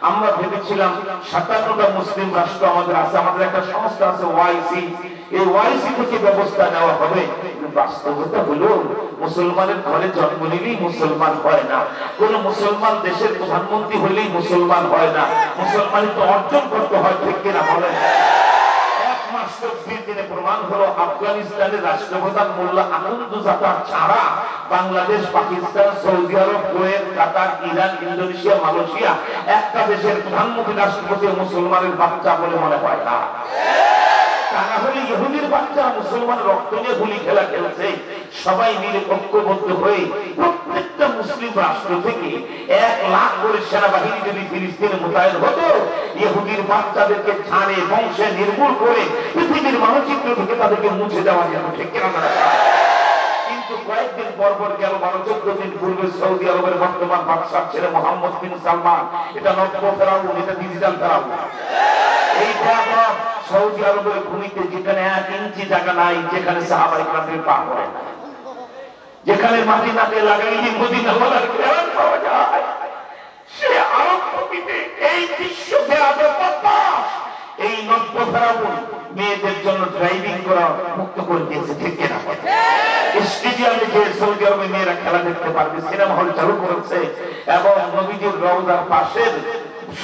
আমরা ভেবেছিলাম 57টা মুসলিম রাষ্ট্র আমাদের আছে, আমাদের একটা সংস্থা আছে ওআইসি, এই ওআইসি থেকে ব্যবস্থা নেওয়া হবে। বাস্তবতা হলো মুসলমানের ঘরে জন্ম নিলেই মুসলমান হয় না, কোন মুসলমান দেশের প্রধানমন্ত্রী হলেই মুসলমান হয় না, মুসলমানিত্ব অর্জন করতে হয়, ঠিক কিনা বলেন? প্রমাণ হলো আফগানিস্তানের রাষ্ট্রপ্রধান মোল্লা আনন্দুজাতা ছাড়া বাংলাদেশ, পাকিস্তান, সৌদি আরব, কুয়েত, কাতার, ইরান, ইন্দোনেশিয়া, মালয়েশিয়া একটা দেশের প্রধানমন্ত্রী রাষ্ট্রপতি মুসলমানের বাচ্চা বলে মনে হয় না। তারা হলে ইহুদির বাচ্চা মুসলমানের রক্ত নিয়ে গুলি খেলা খেলছে। সবাই মিলে ঐক্যবদ্ধ হয়ে প্রত্যেকটা মুসলিম রাষ্ট্র থেকে 1 লাখ করে সেনাবাহিনী যদি ফিলিস্তিনে মোতায়েন হতো, ইহুদির বাচ্চাদেরকে ছাড়ে বংশে নির্মূল করে পৃথিবীর মানচিত্র থেকে তাদেরকে মুছে দেওয়া যেত, ঠিক কিনা? কিন্তু কয়েকদিন পর পর গেল 12-14 দিন পূর্বে সৌদি আরবের বর্তমান বাদশাহ ছেলে মোহাম্মদ বিন সালমান, এটা নব্য ফেরাউন, এটা ডিজিটাল ফেরাউন। এই সৌদি আরবের ভূমিতে যেখানে 1 ইঞ্চি জায়গা নাই, যেখানে সাহাবায়ে কেরামের পা পড়ে না, যেখানে মাটি নাতে লাগাইলে মদিনা বলার কেরাম পাওয়া যায়, সে আরব ভূমিতে এই বিশ্বকে আদর্শ এই নব্য ফেরাউন মেয়েদের জন্য ড্রাইভিং করা মুক্ত করে দিয়েছে, ঠিক কিনা? স্টেডিয়ামে যে সৌদি আরবে মেয়েরা খেলা দেখতে পারবে, সিনেমা হল চালু করেছে এবং নবীজির রওজার পাশের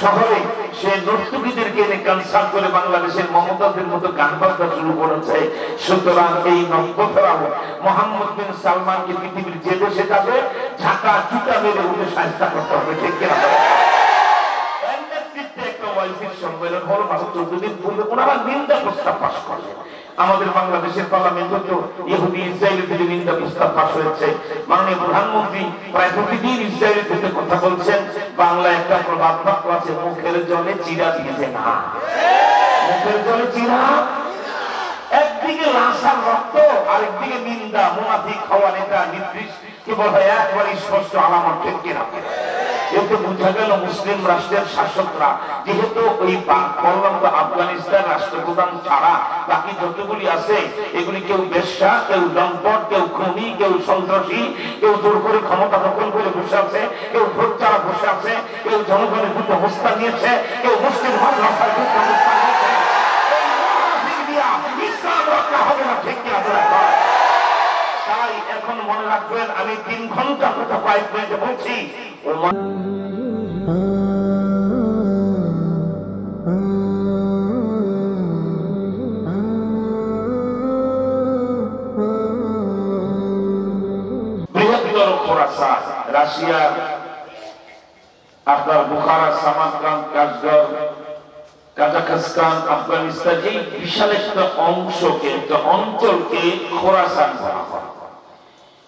শহরে সে নর্তকীদেরকে এনে কনসার্ট করে বাংলাদেশের মমতাজের মতো গান বাজনা শুরু করেছে। সুতরাং এই নব্য ফেরাউন মোহাম্মদ বিন সালমানকে পৃথিবীর যে দেশে যাবে ঝাঁটা জুতা মেরে উঠে সাহায্য করতে হবে, ঠিক কিনা? সম্মেলন হল 14 দিন পূর্বে ওনারা নিন্দা প্রস্তাব পাশ করলেন। আমাদের বাংলাদেশের পার্লামেন্টে তো ইহুদি ইসরায়েলের বিরুদ্ধে নিন্দা প্রস্তাব পাশ হয়েছে। মাননীয় প্রধানমন্ত্রী প্রায় প্রতিদিন ইসরায়েলের বিরুদ্ধে কথা বলছেন। বাংলা একটা প্রবাদ বাক্য আছে, মুখের জলে চিরা দিয়েছে না, মুখের জলে চিরা। একদিকে লাশার রক্ত, আরেকদিকে নিন্দা, মুনাফিক হওয়া নেতা নির্দিষ্ট কেবল হয় একবারই স্পষ্ট আলামত, ঠিক কিনা? এতে বোঝা গেল মুসলিম রাষ্ট্রের শাসকরা যেহেতু ওই বললাম তো আফগানিস্তান রাষ্ট্রপ্রধান ছাড়া বাকি যতগুলি আছে এগুলি কেউ বেশ্যা, কেউ লম্পট, কেউ খুনি, কেউ সন্ত্রাসী, কেউ জোর করে ক্ষমতা দখল করে বসে আছে, কেউ ভোট ছাড়া বসে আছে, কেউ জনগণের বিরুদ্ধে অবস্থান নিয়েছে, কেউ মুসলিম মাদ্রাসার বিরুদ্ধে অবস্থান নিয়েছে। ইসলাম রক্ষা হবে না, ঠিক কিনা? তাই এখন মনে রাখবেন, আমি 3 ঘন্টা কথা কয়েক মিনিটে বলছি। বৃহত্তর খোরাসান, রাশিয়ার আপনার Bukhara, Samarkand, Kashgar, Kazakhstan, Afghanistan, এই বিশাল একটা অংশকে, একটা অঞ্চলকে খোরাসান বলা হয়।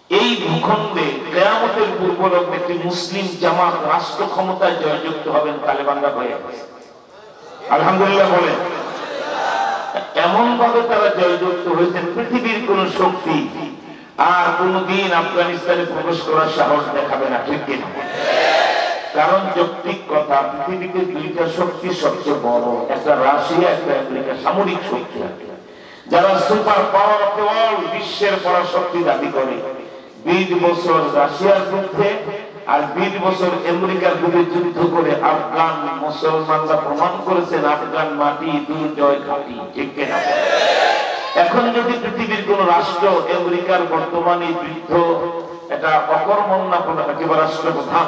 এই ভূখণ্ডে কিয়ামতের পূর্বলগ্নে একটি মুসলিম জামাত রাষ্ট্র ক্ষমতায় জয়যুক্ত হবেন, তালেবানরা হয়ে গেছে। আলহামদুলিল্লাহ বলেন। এমন ভাবে তারা জয়যুক্ত হয়েছেন, পৃথিবীর কোন শক্তি আর কোনদিন আফগানিস্তানে প্রবেশ করার সাহস দেখাবে না, ঠিক কিনা? কারণ যৌক্তিক কথা, পৃথিবীতে 2টা শক্তি সবচেয়ে বড়, একটা রাশিয়া, একটা আমেরিকা, সামরিক শক্তি। যারা super power of the world, বিশ্বের পরাশক্তি দাবি করে, 20 বছর রাশিয়ার বিরুদ্ধে আর 20 বছর আমেরিকার বিরুদ্ধে যুদ্ধ করে আফগান মুসলমানরা প্রমাণ করেছেন আফগান মাটি দুর্জয় ঘাঁটি, ঠিক কিনা? এখন যদি পৃথিবীর কোন রাষ্ট্র আমেরিকার বর্তমানে বৃদ্ধ এটা অকর্মণ্য কিংবা রাষ্ট্রপ্রধান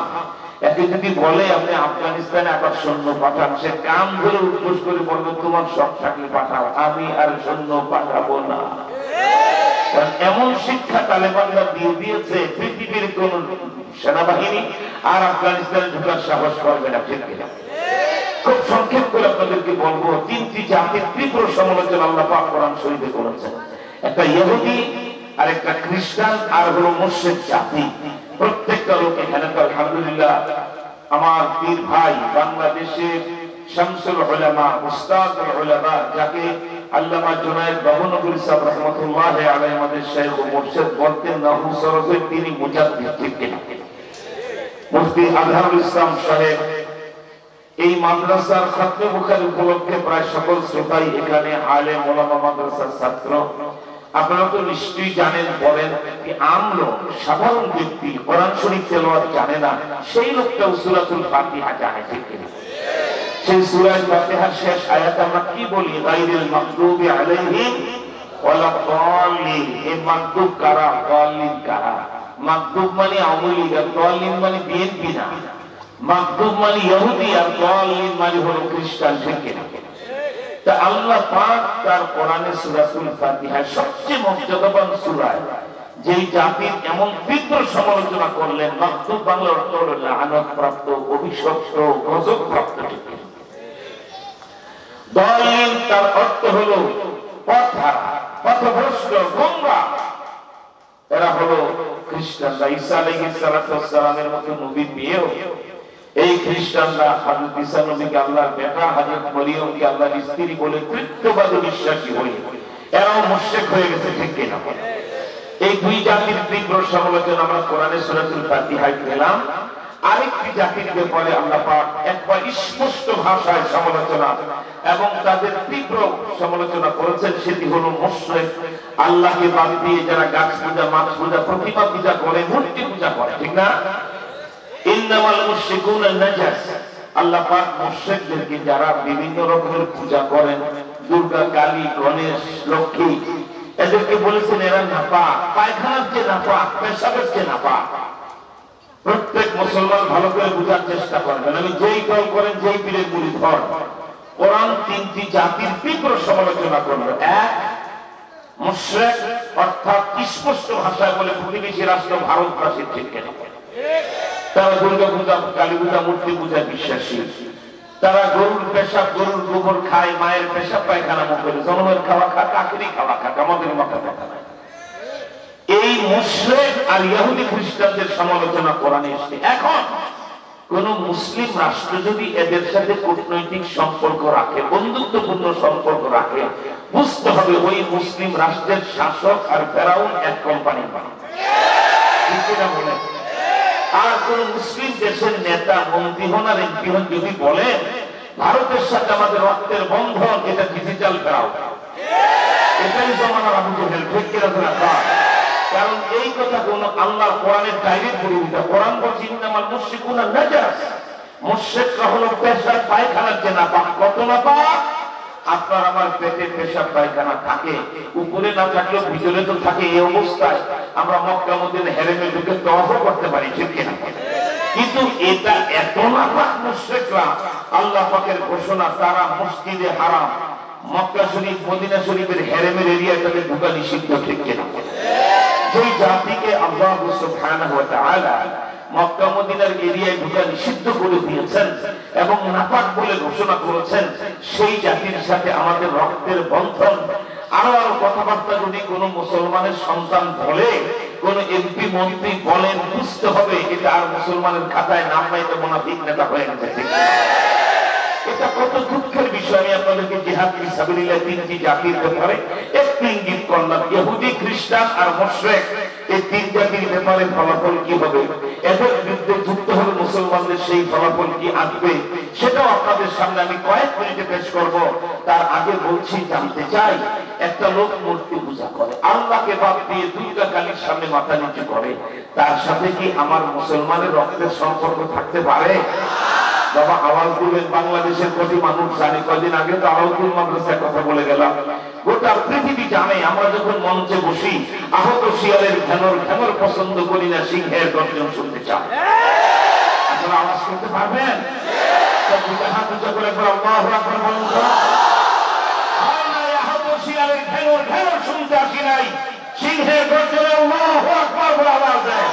একে যদি বলে আপনি আফগানিস্তানে আবার সৈন্য পাঠান, সে কান ধরে উদ্ঘোষ করে বলবে তোমার সব চাকরি পাঠাও, আমি আর সৈন্য পাঠাবো না। এমন শিক্ষা তালেবানরা দিয়ে দিয়েছে, পৃথিবীর কোন সেনাবাহিনী আর আফগানিস্তানে ঢোকার সাহস করবে না, ঠিক কিনা? খুব সংক্ষেপ করে আপনাদেরকে বলবো, 3টি জাতির তীব্র সমালোচনা আল্লাহ পাক কোরআন শরীফে করেছেন। একটা ইহুদি, আর একটা খ্রিস্টান, আর হলো মুশরিক জাতি। প্রত্যেকটা লোক এখানে তো আলহামদুলিল্লাহ আমার পীর ভাই, বাংলাদেশের শামসুল উলামা, উস্তাদুল উলামা, যাকে আল্লামা জুনায়েদ বাবুনগরী সাহেব রাহমাতুল্লাহি আলাইহি আমাদের শাইখ ও মুর্শিদ বলতেন না হুসরফে, তিনি মুজাদ্দিদ, ঠিক কিনা? মুফতি আজহারুল ইসলাম সাহেব এই মাদ্রাসার খাতমে বুখারী উপলক্ষে প্রায় সকল শ্রোতাই এখানে আলেম ওলামা মাদ্রাসার ছাত্র। আপনারা তো নিশ্চয়ই জানেন, বলেন আম লোক, সাধারণ ব্যক্তি কোরআন শরীফ তেলাওয়াত জানে না, সেই লোকটা সূরাতুল ফাতিহা জানে, ঠিক কিনা? সেই সূরা ফাতিহার শেষ আয়াতে আমরা কি বলি? গায়রিল মাগদুবি আলাইহিম ওয়ালা দাল্লিন। এই মাগদুব কারা? দাল্লিন কারা? মাগদুব মানে আওয়ামী লীগ, আর দাল্লিন মানে বিএনপি না। মাগদুব মানে ইহুদি, আর দাল্লিন মানে হলো খ্রিস্টান। ঠিক কিনা? তা আল্লাহ পাক তার কোরআনে সূরাতুল ফাতিহার সবচেয়ে মর্যাদাবান সূরা, যেই জাতির এমন তীব্র সমালোচনা করলেন, মাগদুব বাংলা অর্থ হলো লানত প্রাপ্ত, অভিশপ্ত, গজব প্রাপ্ত। ঠিক কিনা? দাল্লিন তার অর্থ হলো পথহারা, পথভ্রষ্ট, গোমরাহ। এরা হলো খ্রিস্টানরা। ঈসা আলাইহিস সালামের মতো নবীর মেয়েও এই খ্রিস্টানরা হযরত ঈসা নবীকে আল্লাহর বেটা, হযরত মরিয়মকে আল্লাহর স্ত্রী বলে কৃতবাদী বিশ্বাসী হয়ে এরাও মুশরিক হয়ে গেছে। ঠিক কিনা? এই দুই জাতির তীব্র সমালোচনা আমরা কোরআনের সূরাতুল ফাতিহায় পেলাম। আরেকটি জাতির ব্যাপারে আল্লাহ পাক একবার স্পষ্ট ভাষায় সমালোচনা এবং তাদের তীব্র সমালোচনা করেছেন, সেটি হলো মুশরিক। আল্লাহকে বাদ দিয়ে যারা গাছ পূজা, মাছ পূজা, প্রতিমা পূজা করে, মূর্তি পূজা করে। ঠিক না? ইন্নামাল মুশরিকুনা নাজাস। আল্লাহ পাক মুশরিকদেরকে যারা বিভিন্ন রকমের পূজা করেন, দুর্গা, কালী, গণেশ, লক্ষ্মী, এদেরকে বলেছেন এরা নাপাক, পায়খানার চেয়ে নাপাক, পেশাবের চেয়ে নাপাক। প্রত্যেক মুসলমান ভালো করে বোঝার চেষ্টা করবেন। আমি যেই দল করেন, যেই পীরের মুরিদ হন, কোরআন তিনটি জাতির তীব্র সমালোচনা করল। এক, মুশরিক অর্থাৎ স্পষ্ট ভাষায় বলে প্রতিবেশী রাষ্ট্র ভারতবাসীর। ঠিক কিনা? তারা দুর্গা পূজা, কালী পূজা, মূর্তি পূজায় বিশ্বাসী। তারা গরুর পেশাব, গরুর গোবর খায়, মায়ের পেশাব পায়খানা মুখ করে, জন্মের খাওয়া খাক, আখেরি খাওয়া খাক, আমাদের মাথা ব্যথা নাই। এই মুশরিক আর ইহুদি খ্রিস্টানদের সমালোচনা কোরআনে এসেছে। এখন কোন মুসলিম রাষ্ট্র যদি এদের সাথে কূটনৈতিক সম্পর্ক রাখে, বন্ধুত্বপূর্ণ সম্পর্ক রাখে, বুঝতে হবে ওই মুসলিম রাষ্ট্রের শাসক আর ফেরাউন এক কোম্পানির মালিক। বলে আর কোন মুসলিম দেশের নেতা, মন্ত্রী হন আর এমপি হন যদি বলে ভারতের সাথে আমাদের রক্তের বন্ধন, এটা ডিজিটাল ফেরাউন, এটাই জমানার আবু জেহেল। ঠিক কিনা? কারণ এই কথা কোন আল্লাহর কোরআনের ডাইরেক্ট বিরোধিতা। কোরআন বলছে ইন্নামাল মুশরিকুনা নাজাস। মুশরিকরা হলো পেশাব পায়খানার চেয়ে নাপাক। কত নাপাক? আপনার আমার পেটে পেশাব পায়খানা থাকে, উপরে না থাকলেও ভিতরে তো থাকে। এই অবস্থায় আমরা মক্কা মদিনা হেরেমে ঢুকে তওয়াফও করতে পারি। ঠিক কিনা? কিন্তু এটা এত নাপাক মুশরিকরা, আল্লাহ পাকের ঘোষণা, তারা মসজিদে হারাম, মক্কা শরীফ, মদিনা শরীফের হেরেমের এরিয়াটাকে ঢোকা নিষিদ্ধ। ঠিক কিনা? যেই জাতিকে আল্লাহ সুবহানাহু ওয়া তাআলা মক্কা মদিনার এরিয়ায় ঢোকা নিষিদ্ধ করে দিয়েছেন এবং নাপাক বলে ঘোষণা করেছেন, সেই জাতির সাথে আমাদের রক্তের বন্ধন। আরো আরো কথাবার্তা যদি কোনো মুসলমানের সন্তান বলে, কোন এমপি মন্ত্রী বলেন, বুঝতে হবে এটা আর মুসলমানের খাতায় নাম নাই, তো মুনাফিক নেতা হয়ে গেছে। এটা কত দুঃখের বিষয়। আমি আপনাদেরকে জিহাদ ফি সাবিলিল্লাহ তিনটি জাতির ব্যাপারে একটু ইঙ্গিত করলাম। ইহুদি, খ্রিস্টান আর মুশরিক, এই তিন জাতির ব্যাপারে ফলাফল কি হবে, এদের বিরুদ্ধে যুক্ত হলে মুসলমানদের সেই ফলাফল কি আসবে, সেটাও আপনাদের সামনে আমি কয়েক মিনিটে পেশ করব। তার আগে বলছি, জানতে চাই, একটা লোক মূর্তি পূজা করে, আল্লাহকে বাদ দিয়ে দুর্গা কালীর সামনে মাথা নিচু করে, তার সাথে কি আমার মুসলমানের রক্তের সম্পর্ক থাকতে পারে? বাবা আওয়াজ দিবেন। বাংলাদেশের কোটি মানুষ জানে। কয়দিন আগে তো আলাউদ্দিন মাদ্রাসার কথা বলে গেলাম। গোটা পৃথিবী জানে আমরা যখন মঞ্চে বসি, আহত শিয়ালের ঘ্যানর পছন্দ করি না, সিংহের গর্জন শুনতে চাই। আপনারা আওয়াজ করতে পারবেন? হাত উঁচা করে আল্লাহু আকবার বলুন তো। আহত শিয়ালের ঘ্যানর শুনতে আসি নাই, সিংহের গর্জনে আল্লাহু আকবার বলে আওয়াজ দেয়।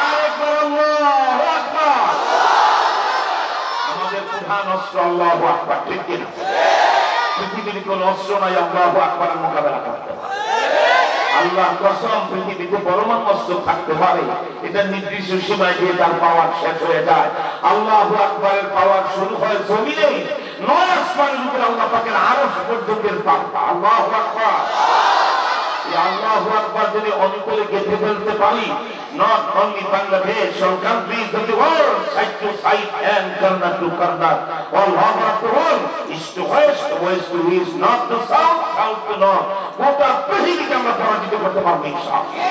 আরেকবার আল্লাহু আকবার। আমাদের প্রধান অস্ত্র আল্লাহু আকবার। ঠিক কিনা? পৃথিবীর কোন অস্ত্র নাই আল্লাহু আকবারের মোকাবেলা করতে পারে। আল্লাহর কসম, পৃথিবীতে পরমাণু অস্ত্র থাকতে পারে, এটা নির্দিষ্ট সীমায় দিয়ে তার পাওয়ার শেষ হয়ে যায়। আল্লাহু আকবারের পাওয়ার শুরু হয় জমিনে, নয় আসমানের উপরে আল্লাহ পাকের আরশ পর্যন্তের পাওয়া। আল্লাহু আকবার। আল্লাহু আকবার যদি অন্তরে গেঁথে ফেলতে পারি, not only Bangladesh, all countries of the world, side to side and corner to corner, all over the world, east to west, west to east, north to south, south to north, গোটা পৃথিবীকে আমরা পরাজিত করতে পারবো ইনশাআল্লাহ।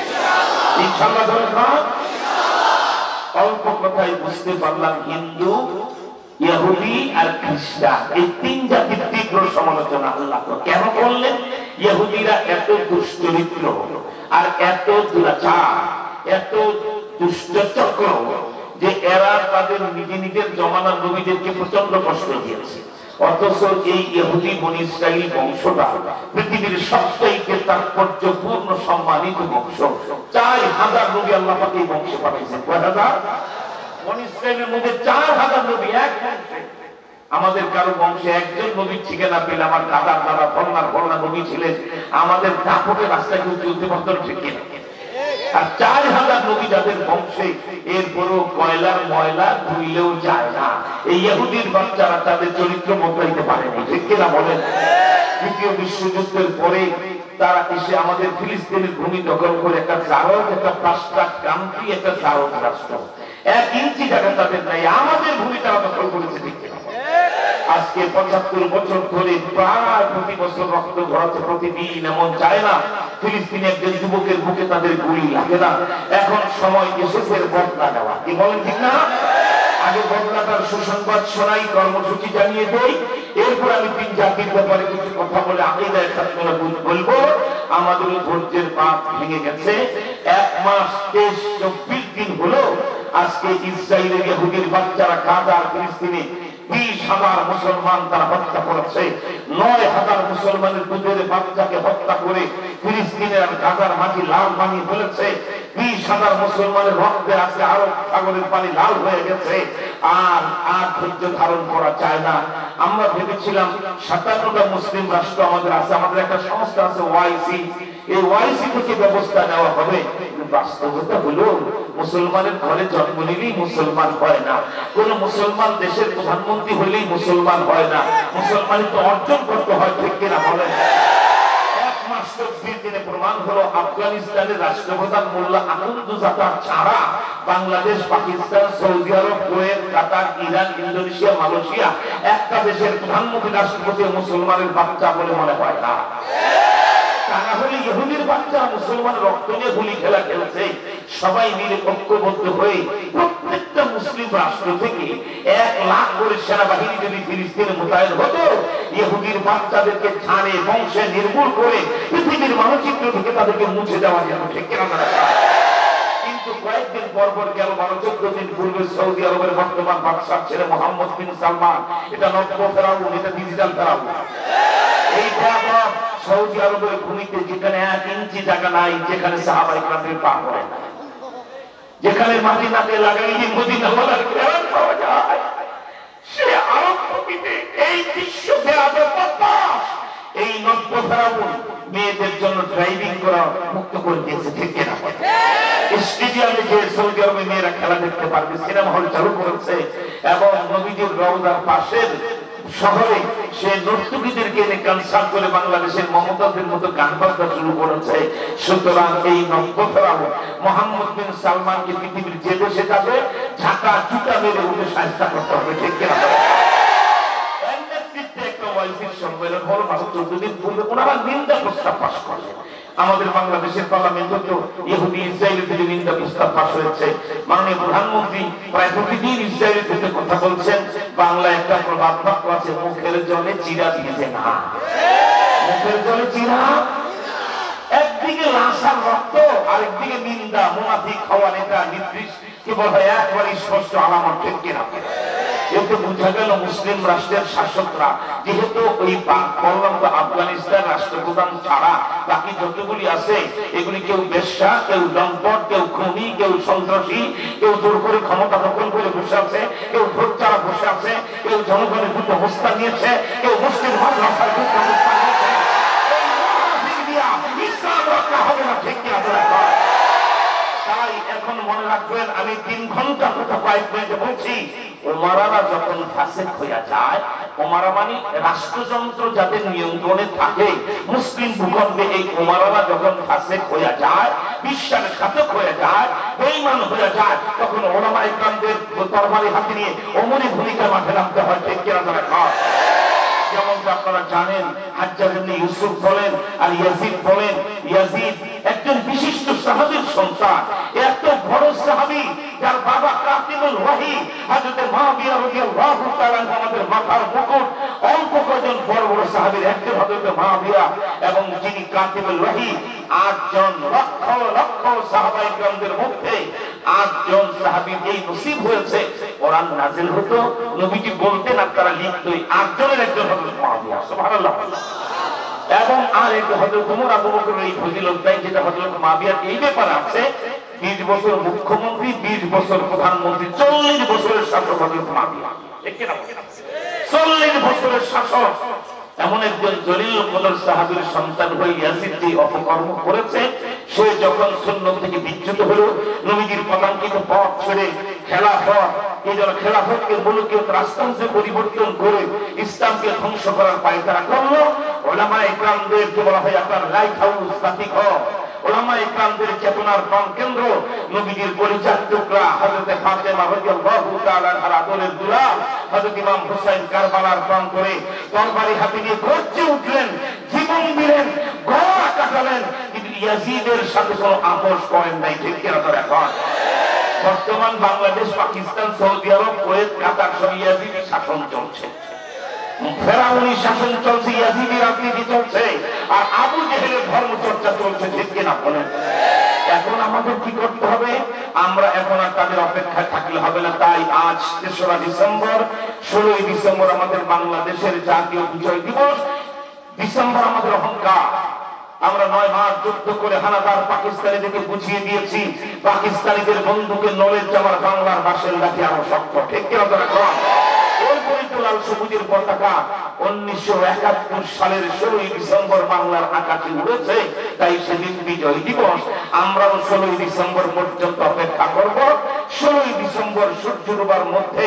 ইনশাআল্লাহ ধন্যবাদ। অল্প কথাই বুঝতে পারলাম, হিন্দু, ইহুদি আর খ্রিস্টান, এই তিন জাতির তীব্র সমালোচনা আল্লাহ কেন করলেন? ইহুদিরা এত দুশ্চরিত্র আর এত দুরাচার, এত দুষ্টচক্র যে এরা তাদের নিজের জমানার নবীদেরকে প্রচন্ড কষ্ট দিয়েছে। অথচ এই ইহুদি বনী ইসরাইল বংশটা পৃথিবীর সবচেয়ে তাৎপর্যপূর্ণ সম্মানিত বংশ। 4000 নবী আল্লাহ পাক এই বংশে পাঠিয়েছেন। কয় হাজার? বনী ইসরাইলের মধ্যে 4000 নবী এক বংশে। আমাদের কারো বংশে একজন নবীর ঠিকানা পেলে, আমার দাদার দাদা ফলনা নবী ছিলেন, আমাদের দাপটে রাস্তায় কেউ চলতে পারত ঠিক কিনা? আর 4000 নবী যাদের বংশে, এরপরও কয়লার ময়লা ধুইলেও যায় না। এই ইহুদির বাচ্চারা তাদের চরিত্র বদলাইতে পারেনি, ঠিক কিনা বলেন? দ্বিতীয় বিশ্বযুদ্ধের পরে তারা এসে আমাদের ফিলিস্তিনের ভূমি দখল করে একটা জারজ, একটা প্লাস্টার কান্ট্রি, একটা জারজ রাষ্ট্র, 1 ইঞ্চি জায়গা তাদের নাই, আমাদের ভূমি তারা দখল করেছে, ঠিক কিনা? আজকে 75 বছর ধরে প্রায় প্রতি বছর রক্ত ঝরাচ্ছে প্রতিদিন। এমন চায় না ফিলিস্তিনি একজন যুবকের বুকে তাদের গুলি লাগে না। এখন সময় এসেছে বদলা দেওয়া, কি বলেন ঠিক না? আগে বদলাটার সুসংবাদ শোনাই, কর্মসূচি জানিয়ে দেই, এরপর আমি 3 জাতির ব্যাপারে কিছু কথা বলে আকীদার সাথে বলবো। আমাদের ধৈর্যের বাঁধ ভেঙে গেছে। 1 মাস 23-24 দিন হলো আজকে ইসরায়েলের ইহুদির বাচ্চারা গাজা আর ফিলিস্তিনে 20,000 মুসলমান তারা হত্যা করেছে। 9,000 মুসলমানের দুধের বাচ্চাকে হত্যা করে ফিলিস্তিনের আর গাজার মাটি লাল বানিয়ে ফেলেছে। 20,000 মুসলমানের রক্তে আছে আরব সাগরের পানি লাল হয়ে গেছে। আর ধৈর্য ধারণ করা যায় না। আমরা ভেবেছিলাম 57টা মুসলিম রাষ্ট্র আমাদের আছে, আমাদের একটা সংস্থা আছে ওআইসি, এই ওআইসি থেকে ব্যবস্থা নেওয়া হবে। বাস্তবতা হলো মুসলমানের ঘরে জন্ম নিলেই মুসলমান হয় না, কোন মুসলমান দেশের প্রধানমন্ত্রী হলেই মুসলমান হয় না, মুসলমানিত্ব অর্জন করতে হয়, ঠিক কিনা বলেন? 1 মাস 24 দিনে প্রমাণ হলো আফগানিস্তানের রাষ্ট্রপ্রধান মোল্লা আনন্দুজাতা ছাড়া বাংলাদেশ, পাকিস্তান, সৌদি আরব, কুয়েত, কাতার, ইরান, ইন্দোনেশিয়া, মালয়েশিয়া একটা দেশের প্রধানমন্ত্রী রাষ্ট্রপতি মুসলমানের বাচ্চা বলে মনে হয় না। তারা হলে ইহুদির বাচ্চা মুসলমান রক্ত নিয়ে গুলি খেলা খেলছে। সবাই মিলে ঐক্যবদ্ধ হয়ে প্রত্যেকটা মুসলিম রাষ্ট্র থেকে 1 লাখ করে সেনাবাহিনী যদি ফিলিস্তিনে মোতায়েন হতো, ইহুদির বাচ্চাদেরকে ছাড়ে বংশে নির্মূল করে পৃথিবীর মানচিত্র থেকে তাদেরকে মুছে দেওয়া যেত, ঠিক কিনা? কিন্তু কয়েকদিন পর গেল 12-14 দিন পূর্বে সৌদি আরবের বর্তমান বাদশাহ ছেলে মোহাম্মদ বিন সালমান, এটা নব্য ফেরাউন, এটা ডিজিটাল ফেরাউন, এই সৌদি আরবের ভূমিতে যেখানে 1 ইঞ্চি জায়গা নাই, যেখানে সাহাবায়ে কেরামের পা পড়ে না, যেখানে মাটি নাকে লাগাইলে মদিনা ওয়ালার ফেরান পাওয়া যায়, সে আরব ভূমিতে এই বিশ্ব বেয়াদব বাদশাহ, এই নব্য ফেরাউন মেয়েদের জন্য ড্রাইভিং করা মুক্ত করে দিয়েছে, ঠিক কিনা? স্টেডিয়ামে যে সৌদি আরবে মেয়েরা খেলা দেখতে পারবে, সিনেমা হল চালু করেছে এবং নবীজির রওজার পাশের শহরে সে নর্তকীদেরকে এনে কনসার্ট করে বাংলাদেশের মমতাজের মতো গান বাজনা শুরু করেছে। সুতরাং এই নব্য ফেরাউন মোহাম্মদ বিন সালমানকে পৃথিবীর যে দেশে যাবে ঢাকা জুতা মেরে উঠে সাহায্য করতে হবে, ঠিক কিনা? একটা ওয়াইফির সম্মেলন হল 14 দিন পূর্বে, ওনারা নিন্দা প্রস্তাব পাশ করলেন। আমাদের বাংলাদেশের পার্লামেন্টে তো ইহুদি ইসরায়েলের বিরুদ্ধে নিন্দা প্রস্তাব পাশ হয়েছে। মাননীয় প্রধানমন্ত্রী প্রায় প্রতিদিন ইসরায়েলের বিরুদ্ধে কথা বলছেন। বাংলা একটা প্রবাদ বাক্য আছে, মুখের জলে চিরা দিয়েছে না, মুখের জলে চিরা। একদিকে লাশার রক্ত, আরেকদিকে নিন্দা, মুনাফিক হওয়া নেতা নির্দিষ্ট কেবল একবারই স্পষ্ট আলামত, ঠিক কিনা? এতে বোঝা গেল মুসলিম রাষ্ট্রের শাসকরা যেহেতু ওই বললাম তো আফগানিস্তান রাষ্ট্রপ্রধান ছাড়া বাকি যতগুলি আছে এগুলি কেউ বেশ্যা, কেউ লম্পট, কেউ খুনি, কেউ সন্ত্রাসী, কেউ জোর করে ক্ষমতা দখল করে বসে আছে, কেউ ভোট ছাড়া বসে আছে, কেউ জনগণের বিরুদ্ধে অবস্থান নিয়েছে, কেউ মুসলিম মাদ্রাসার বিরুদ্ধে অবস্থান নিয়েছে। ইসলাম রক্ষা হবে না, ঠিক কিনা? তাই এখন মনে রাখবেন, আমি 3 ঘন্টা কথা কয়েক মিনিটে বলছি, ওমারারা যখন ফাসেক হয়ে যায়, ওমারা মানে রাষ্ট্রযন্ত্র যাদের নিয়ন্ত্রণে থাকে মুসলিম ভূখণ্ডে, এই ওমারারা যখন ফাসেক হয়ে যায়, বিশ্বাসঘাতক হয়ে যায়, বেঈমান হয়ে যায়, তখন ওলামায়ে কেরামদের তরবারি হাতে নিয়ে ওমরি ভূমিকা মাঠে নামতে হয়, ঠিক কিনা? যেমনটা আপনারা জানেন, হাজ্জাজ ইবনে ইউসুফ বলেন আর ইয়াজিদ বলেন, ইয়াজিদ একজন বিশিষ্ট সাহাবীর সন্তান, এত বড় সাহাবী যার সাহাবা কাতিমুল ওয়াহি হযরত মুআবিয়া রাদিয়াল্লাহু তাআলা আমাদের মাথার মুকুট। অল্প কজন বড় বড় সাহাবীর একজন হযরত মুআবিয়া এবং যিনি কাতিমুল ওয়াহি। 8 জন লক্ষ লক্ষ সাহাবায়ে কেরামদের মধ্যে 8 জন সাহাবীর এই নসিব হয়েছে কোরআন নাযিল হতো, নবীজি বলতেন আর তারা লিখতো। 8 জনের একজন হযরত মুআবিয়া, সুবহানাল্লাহ। এবং আর এক হযরত ওমর আবু বকরের এই ফজিলত নাই যেটা হযরত মুআবিয়ার এই ব্যাপারে আছে। 20 বছর মুখ্যমন্ত্রী, 20 বছর প্রধানমন্ত্রী, 40 বছরের শাসক হযরত মুআবিয়া। ঠিক কি না? 40 বছরের শাসক। এমন একজন জলিল কদর সাহাবীর সন্তান হয়ে ইয়াজিদ যে অপকর্ম করেছে, সে যখন সুন্নাত থেকে বিচ্যুত হলো, নবীজির পদাঙ্কিত পথ ছেড়ে খেলাফত, এই জন্য খেলাফতকে মুলুকিয়ত রাষ্ট্রাংশে পরিবর্তন করে ইসলামকে ধ্বংস করার পায়তারা করলো। উলামায়ে কেরামদেরকে বলা হয় আপনার লাইট হাউস, বাতিঘর। উলামায়ে কেরামদের চেতনার প্রাণকেন্দ্র, নবীজির পরিচার টুকরা হযরত ফাতেমা রাদিয়াল্লাহু তাআলা আনহার আদরের দুলাল হযরত ইমাম হুসাইন কারবালার প্রান্তরে তরবারি হাতে নিয়ে গর্জে উঠলেন, জীবন দিলেন, গলা কাটালেন, কিন্তু ইয়াজিদের সাথে কোনো আপোষ করেন নাই। ঠিক কিনা? তো এখন বর্তমান বাংলাদেশ, পাকিস্তান, সৌদি আরব, কুয়েত, কাতার সব ইয়াজিদি শাসন চলছে, ফেরাউনি শাসন চলছে, ইয়াজিদি রাজনীতি চলছে, আর আবু জেহেলের ধর্ম চর্চা চলছে। ঠিক কিনা বলেন? এখন আমাদের কি করতে হবে? আমরা এখন আর তাদের অপেক্ষায় থাকলে হবে না। তাই আজ 3রা ডিসেম্বর, 16ই ডিসেম্বর আমাদের বাংলাদেশের জাতীয় বিজয় দিবস। ডিসেম্বর আমাদের অহংকার। আমরা 9 মাস যুদ্ধ করে হানাদার পাকিস্তানিদেরকে বুঝিয়ে দিয়েছি পাকিস্তানিদের বন্দুকের নলেজ আমার বাংলার বাসের লাঠি আরো শক্ত। ঠিক কিনা? এরপরে তো লাল সবুজের পতাকা 1971 সালের 16ই ডিসেম্বর বাংলার আকাশে উড়েছে। তাই সেদিন বিজয় দিবস। আমরাও 16ই ডিসেম্বর পর্যন্ত অপেক্ষা করব। 16ই ডিসেম্বর সূর্য ডোবার মধ্যে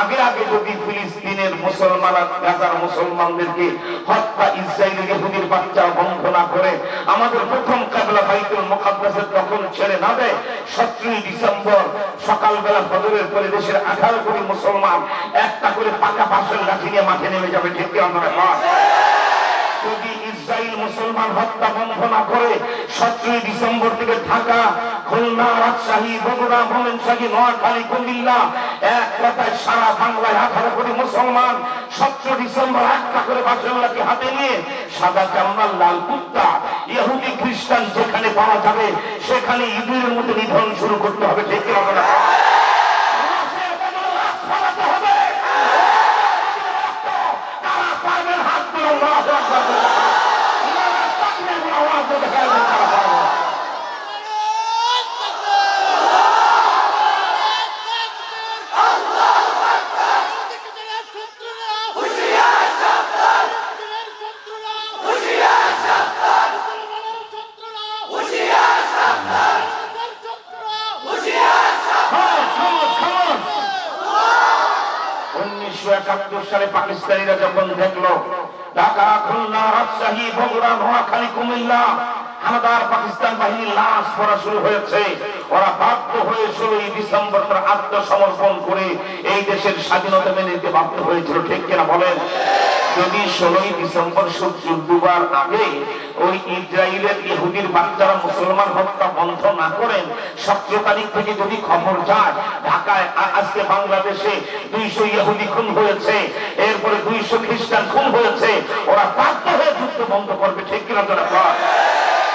আগে আগে যদি ফিলিস্তিনের মুসলমানরা গাজার মুসলমানদেরকে হত্যা, ইসরায়েলের ইহুদির বাচ্চা বন্ধ না করে আমাদের প্রথম কিবলা বাইতুল মুকাদ্দাসের দখল ছেড়ে না দেয়, 17ই ডিসেম্বর সকালবেলা ফজরের পরে দেশের 18 কোটি মুসলমান একটা করে পাকা বাঁশের লাঠি নিয়ে মাঠে নেমে যাবে। ঠিক কি আমরা? যদি ইসরায়েল মুসলমান হত্যা বন্ধ না করে 17ই ডিসেম্বর থেকে ঢাকা, খুলনা, রাজশাহী, বগুড়া, ময়মনসিংহ, নোয়াখালী, কুমিল্লা, এক কথায় সারা বাংলায় 18 কোটি মুসলমান 17 ডিসেম্বর একটা করে বাঁশের লাঠি হাতে নিয়ে সাদা চামড়ার লাল কুত্তা ইহুদি খ্রিস্টান যেখানে পাওয়া যাবে সেখানে ইঁদুরের মতো নিধন শুরু করতে হবে। ঠিক কি হবে না? সালে পাকিস্তানিরা যখন দেখলো ঢাকা, খুলনা, রাজশাহী, বগুড়া, নোয়াখালী, কুমিল্লা হানাদার পাকিস্তান বাহিনীর লাশ পড়া শুরু হয়েছে, ওরা বাধ্য হয়ে 16ই ডিসেম্বর আত্মসমর্পণ করে এই দেশের স্বাধীনতা মেনে নিতে বাধ্য হয়েছিল। ঠিক কিনা বলেন? যদি 16ই ডিসেম্বর সূর্য ডুবার আগে ওই ইসরায়েলের ইহুদির বাচ্চারা মুসলমান হত্যা বন্ধ না করেন, 17 তারিখ থেকে যদি খবর যায় ঢাকায় আজকে বাংলাদেশে 200 ইহুদি খুন হয়েছে, এরপরে 200 খ্রিস্টান খুন হয়েছে, ওরা বাধ্য হয়ে যুদ্ধ বন্ধ করবে। ঠিক কিনা?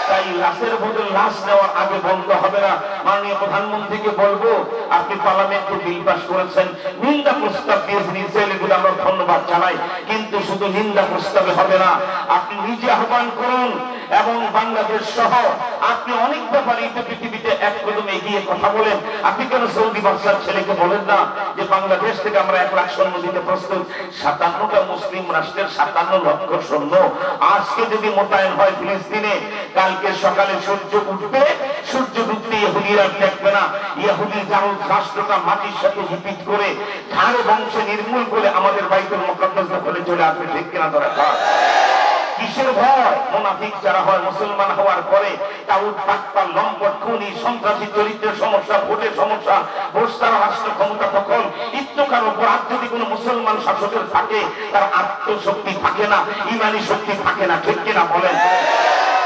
তাই লাশের বদল লাশ নেওয়ার আগে বন্ধ হবে না। মাননীয় প্রধানমন্ত্রীকে বলবো, আপনি পার্লামেন্টে বিল পাস করেছেন, নিন্দা প্রস্তাব দিয়েছেন, ইসরায়েলের বিরুদ্ধে আমরা ধন্যবাদ জানাই, কিন্তু শুধু নিন্দা প্রস্তাবে হবে না, আপনি নিজে আহ্বান করুন এবং বাংলাদেশ সহ আপনি অনেক ব্যাপারে পৃথিবীতে এক কদম এগিয়ে কথা বলেন। আপনি কেন সৌদি বাদশার ছেলেকে বলেন না যে বাংলাদেশ থেকে আমরা 1 লাখ সৈন্য দিতে প্রস্তুত? 57টা মুসলিম রাষ্ট্রের 57 লক্ষ সৈন্য আজকে যদি মোতায়েন হয় ফিলিস্তিনে, কালকে সকালে সূর্য উঠবে, সূর্য ডুবতে ইহুদিরা দেখবে না, ইহুদি জারুল রাষ্ট্রটা মাটির সাথে রিপিট করে ধারে বংশ নির্মূল করে আমাদের বাইতুল মুকাদ্দাস দখলে চলে আসবে। ঠিক কিনা? দরকার কিসের ভয়? মুনাফিক যারা হয় মুসলমান হওয়ার পরে তাউট, পাক্কা, লম্পট, খুনি, সন্ত্রাসী চরিত্রের সমস্যা, ভোটের সমস্যা, বস্তার রাষ্ট্র ক্ষমতা দখল ইত্যাদির উপর আর যদি কোনো মুসলমান শাসকের থাকে তার আত্মশক্তি থাকে না, ইমানি শক্তি থাকে না। ঠিক কিনা বলেন?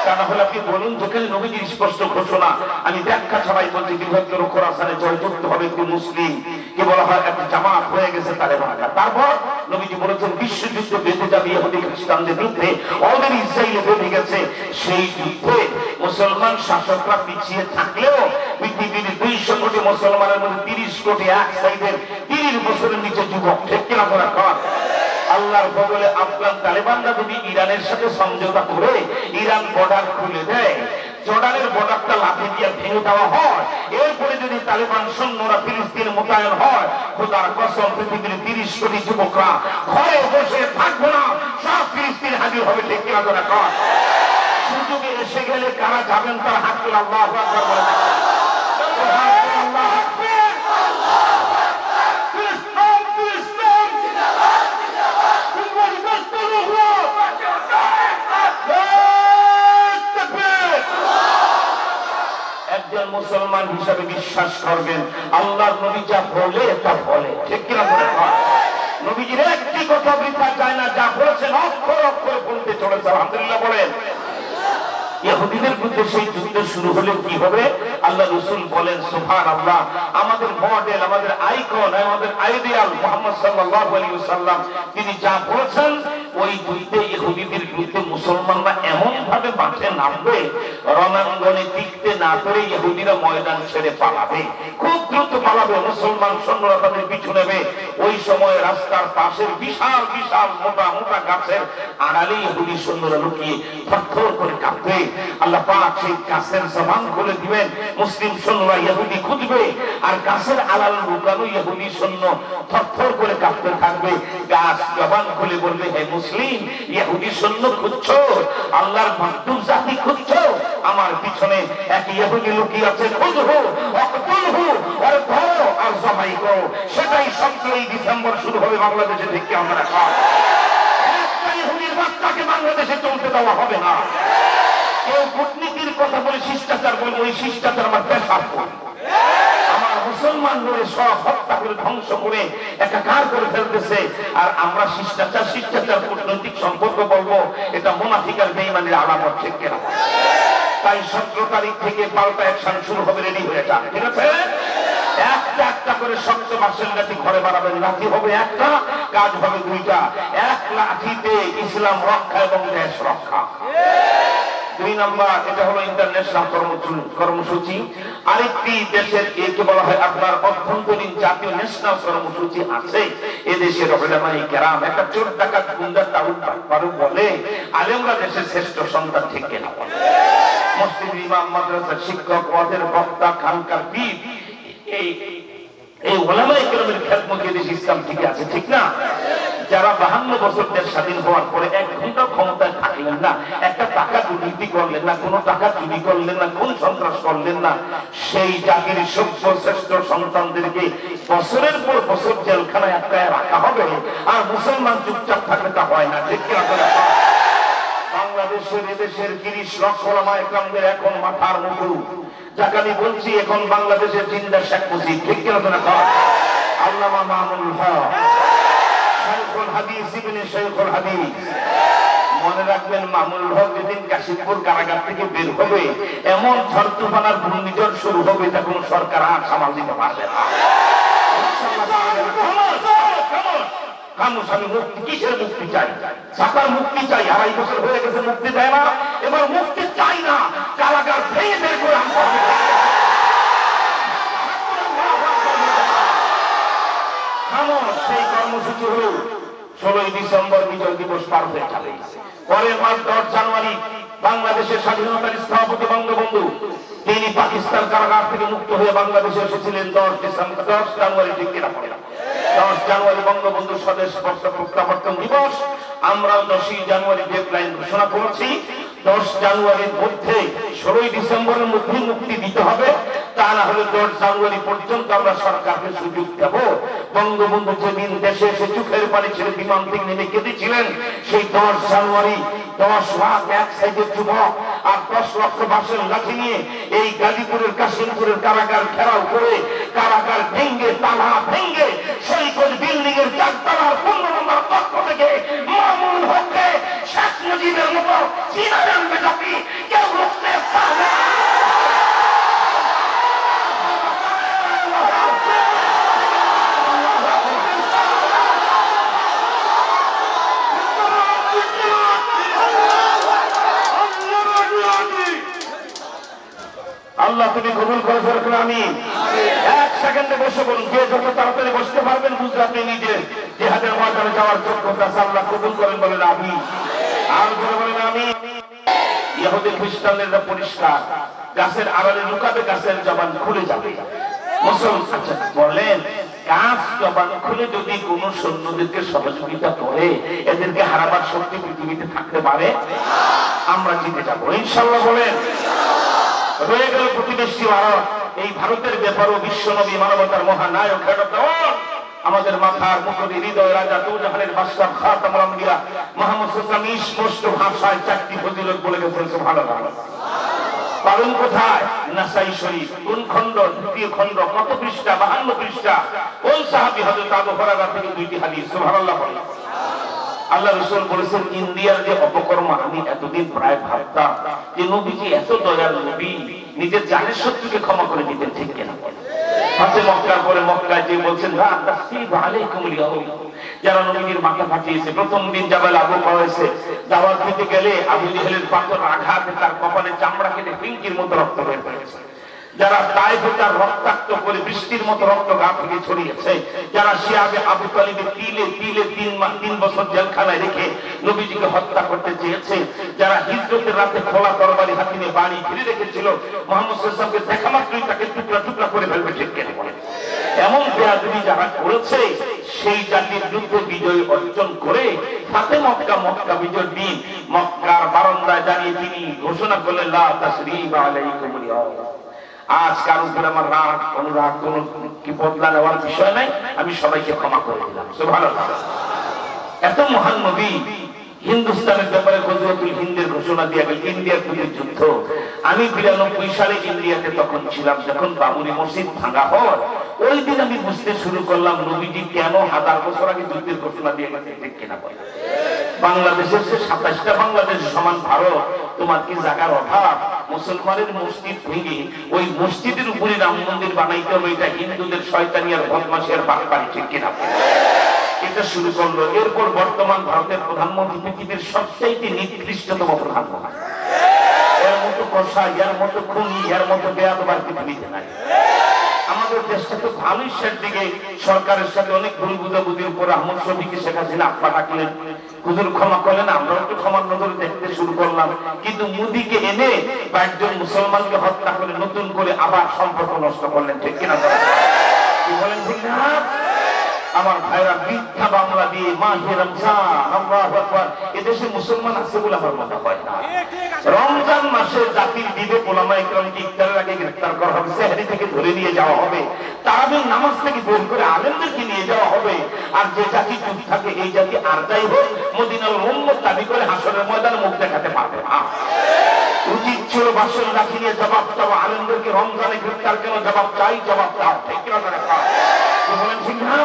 তা না হলে আপনি বলুন যেখানে নবীজির স্পষ্ট ঘোষণা, আমি ব্যাখ্যা ছাড়াই বলছি, বৃহত্তর খোরাসানে জয়যুক্ত হবে একটি মুসলিম কে বলা হয় একটা জামাত হয়ে গেছে তালেবানরা। তারপর নবীজি বলেছেন বিশ্বযুদ্ধ বেঁধে যাবে ইহুদি খ্রিস্টানদের বিরুদ্ধে, অলরেডি ইসরায়েলে বেঁধে গেছে। সেই যুদ্ধে মুসলমান শাসকরা পিছিয়ে থাকলেও পৃথিবীর 200 কোটি মুসলমানের মধ্যে 30 কোটি এক সাইডের 30 বছরের নিচে যুবক, ঠিক কিনা বলা কর। আল্লাহর বদলে আফগান তালেবানরা যদি ইরানের সাথে সমঝোতা করে ইরান বর্ডার খুলে দেয়, জর্ডানের বর্ডারটা লাঠি দিয়ে ভেঙে দেওয়া হয়, এরপরে যদি তালেবান সৈন্যরা ফিলিস্তিনে মোতায়েন হয়, খোদার কসম পৃথিবীর 30 কোটি যুবকরা ঘরে বসে থাকবে না, সব ফিলিস্তিনে হাজির হবে, ঠিক কিনা বলা কর। সুযোগে এসে গেলে কারা যাবেন তার হাত তুলে আল্লাহু আকবার বলে একজন মুসলমান হিসাবে বিশ্বাস করবেন আল্লাহর নবী যা বলে তা বলে, ঠিক কিনা বলে। নবীজির একটি কথা বৃথা যায় না, যা বলেছেন অক্ষর অক্ষরে বলতে চলেছে। আলহামদুলিল্লাহ বলেন। ইহুদিদের বিরুদ্ধে সেই যুদ্ধ শুরু হলে কি হবে? আল্লাহ রাসূল বলেন সুবহানাল্লাহ, আমাদের মডেল, আমাদের আইকন, আমাদের আইডিয়াল মুহাম্মদ সাল্লাল্লাহু আলাইহি ওয়াসাল্লাম তিনি যা বলেছেন, ওই যুদ্ধে ইহুদিদের বিরুদ্ধে মুসলমানরা এমন ভাবে মাঠে নামবে, রণাঙ্গনে টিকতে না পেরে ইহুদিরা ময়দান ছেড়ে পালাবে, খুব দ্রুত পালাবে, মুসলমান সৈন্যরা তাদের পিছু নেবে। ওই সময় রাস্তার পাশের বিশাল বিশাল মোটা মোটা গাছের আড়ালে ইহুদি সৈন্যরা লুকিয়ে থরথর করে কাঁপবে। আল্লাহ পাক সেই গাছের জবান খুলে দিবেন, মুসলিম সৈন্যরা ইহুদি খুঁজবে, আর গাছের আড়াল লুকানো ইহুদি সৈন্য থরথর করে কাঁপতে থাকবে। গাছ জবান খুলে বলবে, হে মুসলিম, ইহুদি সৈন্য খুঁজছো, আল্লাহর মাকদুম জাতি খুঁজছো, আমার পিছনে এক ইহুদি লুকিয়ে আছে, খুঁজহু ওয়াকতুলহু, আর ধরো আর জবাই করো। সেটাই 17 ডিসেম্বর শুরু হবে বাংলাদেশে, ঠিক কি আমরা একটা ইহুদির বাচ্চাকে বাংলাদেশে চলতে দেওয়া হবে না। কেউ কূটনীতির কথা বলে শিষ্টাচার বলবে, ওই শিষ্টাচার আমার পেশাব করবে। আমার মুসলমান বলে সব হত্যা করে ধ্বংস করে একাকার করে ফেলতেছে, আর আমরা শিষ্টাচার শিষ্টাচার কূটনৈতিক সম্পর্ক বলবো, এটা মুনাফিক আর বেঈমানের আলামত, ঠিক কিনা? তাই 17 তারিখ থেকে পাল্টা অ্যাকশন শুরু হবে, রেডি হয়ে যান, ঠিক আছে? একটা একটা করে শক্ত বাঁশের লাঠি ঘরে বানাবেন, লাঠি হবে একটা, কাজ হবে দুইটা। এক লাঠিতে ইসলাম রক্ষা এবং দেশ রক্ষা। 2 নম্বর, এটা হলো ইন্টারন্যাশনাল কর্মসূচি। আরেকটি দেশের একে বলা হয় আপনার অভ্যন্তরীণ জাতীয় ন্যাশনাল কর্মসূচি আছে। এদেশের উলামায়ে কেরাম একটা চোর ডাকাত গুন্ডা তাউট পারু বলে, আলেমরা দেশের শ্রেষ্ঠ সন্তান, ঠিক কিনা? মসজিদ ইমাম, মাদ্রাসার শিক্ষক, ওয়াজের বক্তা, খানকার পীর, এই উলামায়ে কেরামের খেদমতে দেশ ইসলাম ঠিক আছে, ঠিক না? যারা 52 বছর দেশ স্বাধীন হওয়ার পরে 1 ঘন্টা ক্ষমতায় থাকলেন না, একটা টাকা দুর্নীতি করলেন না, কোনো টাকা চুরি করলেন না, কোন সন্ত্রাস করলেন না, সেই জাতির সভ্য শ্রেষ্ঠ সন্তানদেরকে বছরের পর বছর জেলখানায় আটকায় রাখা হবে, আর মুসলমান চুপচাপ থাকলে তা হয় না, ঠিক কিনা? বাংলাদেশের এদেশের 30 লক্ষ উলামায়ে কেরামদের এখন মাথার মুকুট, যাকে আমি বলছি এখন বাংলাদেশের জিন্দা শেখ মুজিব, ঠিক কিনা? আল্লামা মামুনুল হক, শাইখুল হাদিস, ইবনে শাইখুল হাদিস। মনে রাখবেন, মামুনুল হক যেদিন কাশিমপুর কারাগার থেকে বের হবে, এমন ঝড় তুফানের ঘূর্ণিঝড় শুরু হবে, তা কোন সরকার আর সামাল দিতে পারবে না। আমি মুক্তি, কিসের মুক্তি চাই? সাকার মুক্তি চাই। 2.5 বছর হয়ে গেছে মুক্তি দেয় না, এবার মুক্তি চাই না, কারাগার ভেঙে বের করে আনতে হবে। সেই কর্মসূচি হল 16 ডিসেম্বর বিজয় দিবস পার হয়ে যাবে। পরের মাস 10 জানুয়ারি বাংলাদেশের স্বাধীনতার স্থপতি বঙ্গবন্ধু তিনি পাকিস্তান কারাগার থেকে মুক্ত হয়ে বাংলাদেশে এসেছিলেন 10 জানুয়ারি, ঠিক কিনা? 10 জানুয়ারি বঙ্গবন্ধু স্বদেশ প্রত্যাবর্তন দিবস। আমরা 10 জানুয়ারি ডেডলাইন ঘোষণা করেছি। 10 জানুয়ারির মধ্যে 16 ডিসেম্বরের মধ্যে মুক্তি দিতে হবে, তা না হলে 10 জানুয়ারি পর্যন্ত আমরা সরকারকে সুযোগ দেব। বঙ্গবন্ধু যেদিন দেশে এসে চোখের পানি ছেড়ে বিমান থেকে নেমে কেঁদেছিলেন, সেই 10 জানুয়ারি 10 লাখ এক সাইডের যুবক আর 10 লক্ষ বাঁশের লাঠি নিয়ে এই গাজীপুরের কাশিমপুরের কারাগার ঘেরাও করে, কারাগার ভেঙ্গে, তালা ভেঙ্গে, শরীফুল বিল্ডিং এর 4 তলার 15 নম্বর কক্ষ থেকে মামুনুল হককে শেখ মুজিবের মতো চিনাবেন বেটাপি কেউ আল্লাহ তুমি কবুল করে ফেরত আমিন। এক সেকেন্ডে বসে বলুন, যে যত তাড়াতাড়ি বসতে পারবেন বুঝলে আপনি নিজের জিহাদের ময়দানে যাওয়ার যোগ্যতা আল্লাহ কবুল করেন, বলেন আমিন। আর বলেন আমিন। ইহুদি খ্রিস্টানরা পরিষ্কার, গাছের আড়ালে লুকাবে, গাছের জবান খুলে যাবে। মুসলমান বলেন গাছ জবান খুলে যদি কোন সৈন্যদেরকে সহযোগিতা করে এদেরকে হারাবার শক্তি পৃথিবীতে থাকতে পারে? আমরা জিতে যাবো ইনশাআল্লাহ। বলেন রয়ে গেল প্রতিবেশী ভারত। এই ভারতের ব্যাপারও বিশ্বনবী মানবতার মহানায়ক আমাদের মাথার মুকুটি হৃদয় রাজা দুজাহানের বাদশা খাতামুল আম্বিয়া মুহাম্মদ সাল্লাল্লাহু আলাইহি ওয়াসাল্লাম স্পষ্ট ভাষায় চারটি ফজিলত বলে গেছেন। সুবহানাল্লাহ। পালন কোথায়? নাসাই শরীফ। কোন খণ্ড? দ্বিতীয় খণ্ড। কত পৃষ্ঠা? 52 পৃষ্ঠা। কোন সাহাবী? হযরত আবু হুরায়রা থেকে দুইটি হাদিস। সুবহানাল্লাহ। আল্লাহ রাসূল বলেছেন ইন্ডিয়ার যে অপকর্ম আমি এতদিন প্রায় ভাবতাম যে নবীজি এত দয়ালু নবী, নিজের জানের শত্রুকে ক্ষমা করে দিতেন, ঠিক কিনা? ফাতে মক্কার পরে মক্কায় যে বলছেন যারা নবীর মাথা ফাটিয়েছে, প্রথম দিন জাবাল আবু হয়েছে, দাওয়াত দিতে গেলে আবু জেহেলের পাথর আঘাতে তার কপালে চামড়া কেটে পিঙ্কির মতো রক্ত বের হয়েছে। যারা তায়েফে তার রক্তাক্ত করে বৃষ্টির মতো রক্ত গা থেকে ছড়িয়েছে। যারা শিয়াবে আবু তালিবের তিলে তিলে 3 বছর জেলখানায় রেখে নবীজিকে হত্যা করতে চেয়েছে। যারা হিজরতের রাতে খোলা তরবারি হাতে নিয়ে বাড়ি ঘিরে রেখেছিল, মুহাম্মদ সাল্লাল্লাহু আলাইহি ওয়াসাল্লামকে দেখা মাত্রই তাকে টুকরা টুকরা করে ফেলবে, ঠিক কেন বলে? এমন বেয়াদবি যারা করেছে সেই জাতির যুদ্ধে বিজয় অর্জন করে ফাতে মক্কা বিজয়ের দিন মক্কার বারান্দায় দাঁড়িয়ে তিনি ঘোষণা করলেন লা তাসরিবা আলাইকুমুল ইয়াউম। আজ কার উপরে আমার রাগ অনুরাগ কোন কি বদলা নেওয়ার বিষয় নাই, আমি সবাইকে ক্ষমা করে দিলাম। সুবহানাল্লাহ। এত মহান নবী হিন্দুস্তানের ব্যাপারে গজওয়াতুল হিন্দের ঘোষণা দিয়ে গেল, ইন্ডিয়ার প্রতি যুদ্ধ। আমি 92 সালে ইন্ডিয়াতে তখন ছিলাম, যখন বাবরি মসজিদ ভাঙা হয় ওই দিন আমি বুঝতে শুরু করলাম নবীজি কেন 1000 বছর আগে যুদ্ধের ঘোষণা দিয়ে গেছে, ঠিক কিনা বলে? বাংলাদেশের 27টা বাংলাদেশ সমান ভারত, তোমার কি জায়গার অভাব? মুসলমানের মসজিদ ভেঙে ওই মসজিদের উপরে রাম মন্দির বানাইতে হবে, এটা হিন্দুদের শয়তানি আর বদমাশের বাটপারি, ঠিক কিনা? এটা শুরু করলো। এরপর বর্তমান ভারতের প্রধানমন্ত্রী পৃথিবীর সবচেয়ে নিকৃষ্টতম প্রধানমন্ত্রী। এর মতো কষাই, এর মতো খুনি, এর মতো বেয়াদব পৃথিবীতে নাই। আমাদের দেশটা তো ভালোই শেষ দিকে সরকারের সাথে অনেক ভুল বুঝাবুঝির উপর আহমদ শফিকে শেখ হাসিনা আপা ডাকলেন, হুজুর ক্ষমা করলেন, আমরা একটু ক্ষমার নজরে দেখতে শুরু করলাম। কিন্তু মোদীকে এনে 22 জন মুসলমানকে হত্যা করে নতুন করে আবার সম্পর্ক নষ্ট করলেন, ঠিক কিনা? কি বলেন ঠিক না? আমার ভাইরা মিথ্যা বাংলা দিয়ে মাহে রমজান, আল্লাহু আকবার, এদেশে মুসলমান আছে বলে আমার মনে হয় না। রমজান মাসে জাতির বিবেক ওলামায়ে কেরামকে ইফতারের আগে গ্রেফতার করা হবে, সেহরি থেকে ধরে নিয়ে যাওয়া হবে, তারাবির নামাজ থেকে বের করে আলেমদেরকে নিয়ে যাওয়া হবে। আর যে জাতি চুপ থাকে এই জাতি আর যাই হোক মদিনার উম্মত দাবি করে হাসরের ময়দানে মুখ দেখাতে পারবে না। উচিত ছিল বাসন রাখি নিয়ে জবাব চাওয়া, আলেমদেরকে রমজানে গ্রেফতার কেন জবাব চাই, জবাব চাও, ঠিক কিনা? বলেন ঠিক না?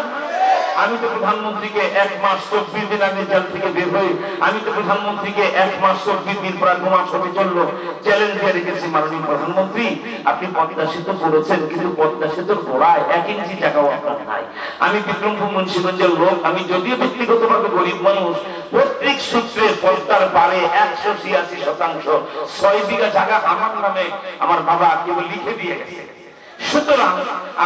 আমি তো প্রধানমন্ত্রীকে 1 মাস 24 দিন আগে জেল থেকে বের হয়ে আমি তো প্রধানমন্ত্রীকে 1 মাস 24 দিন প্রায় 2 মাস হতে চললো চ্যালেঞ্জ দিয়ে রেখেছি, মাননীয় প্রধানমন্ত্রী আপনি পদ্মা সেতু করেছেন কিন্তু পদ্মা সেতুর গোড়ায় 1 ইঞ্চি জায়গাও আপনার নাই। আমি বিক্রমপুর মুন্সিগঞ্জের লোক, আমি যদিও ব্যক্তিগতভাবে গরিব মানুষ, পৈতৃক সূত্রে পদ্মার পারে 186% 6 বিঘা জায়গা আমার নামে আমার বাবা কেবল লিখে দিয়ে গেছে। সুতরাং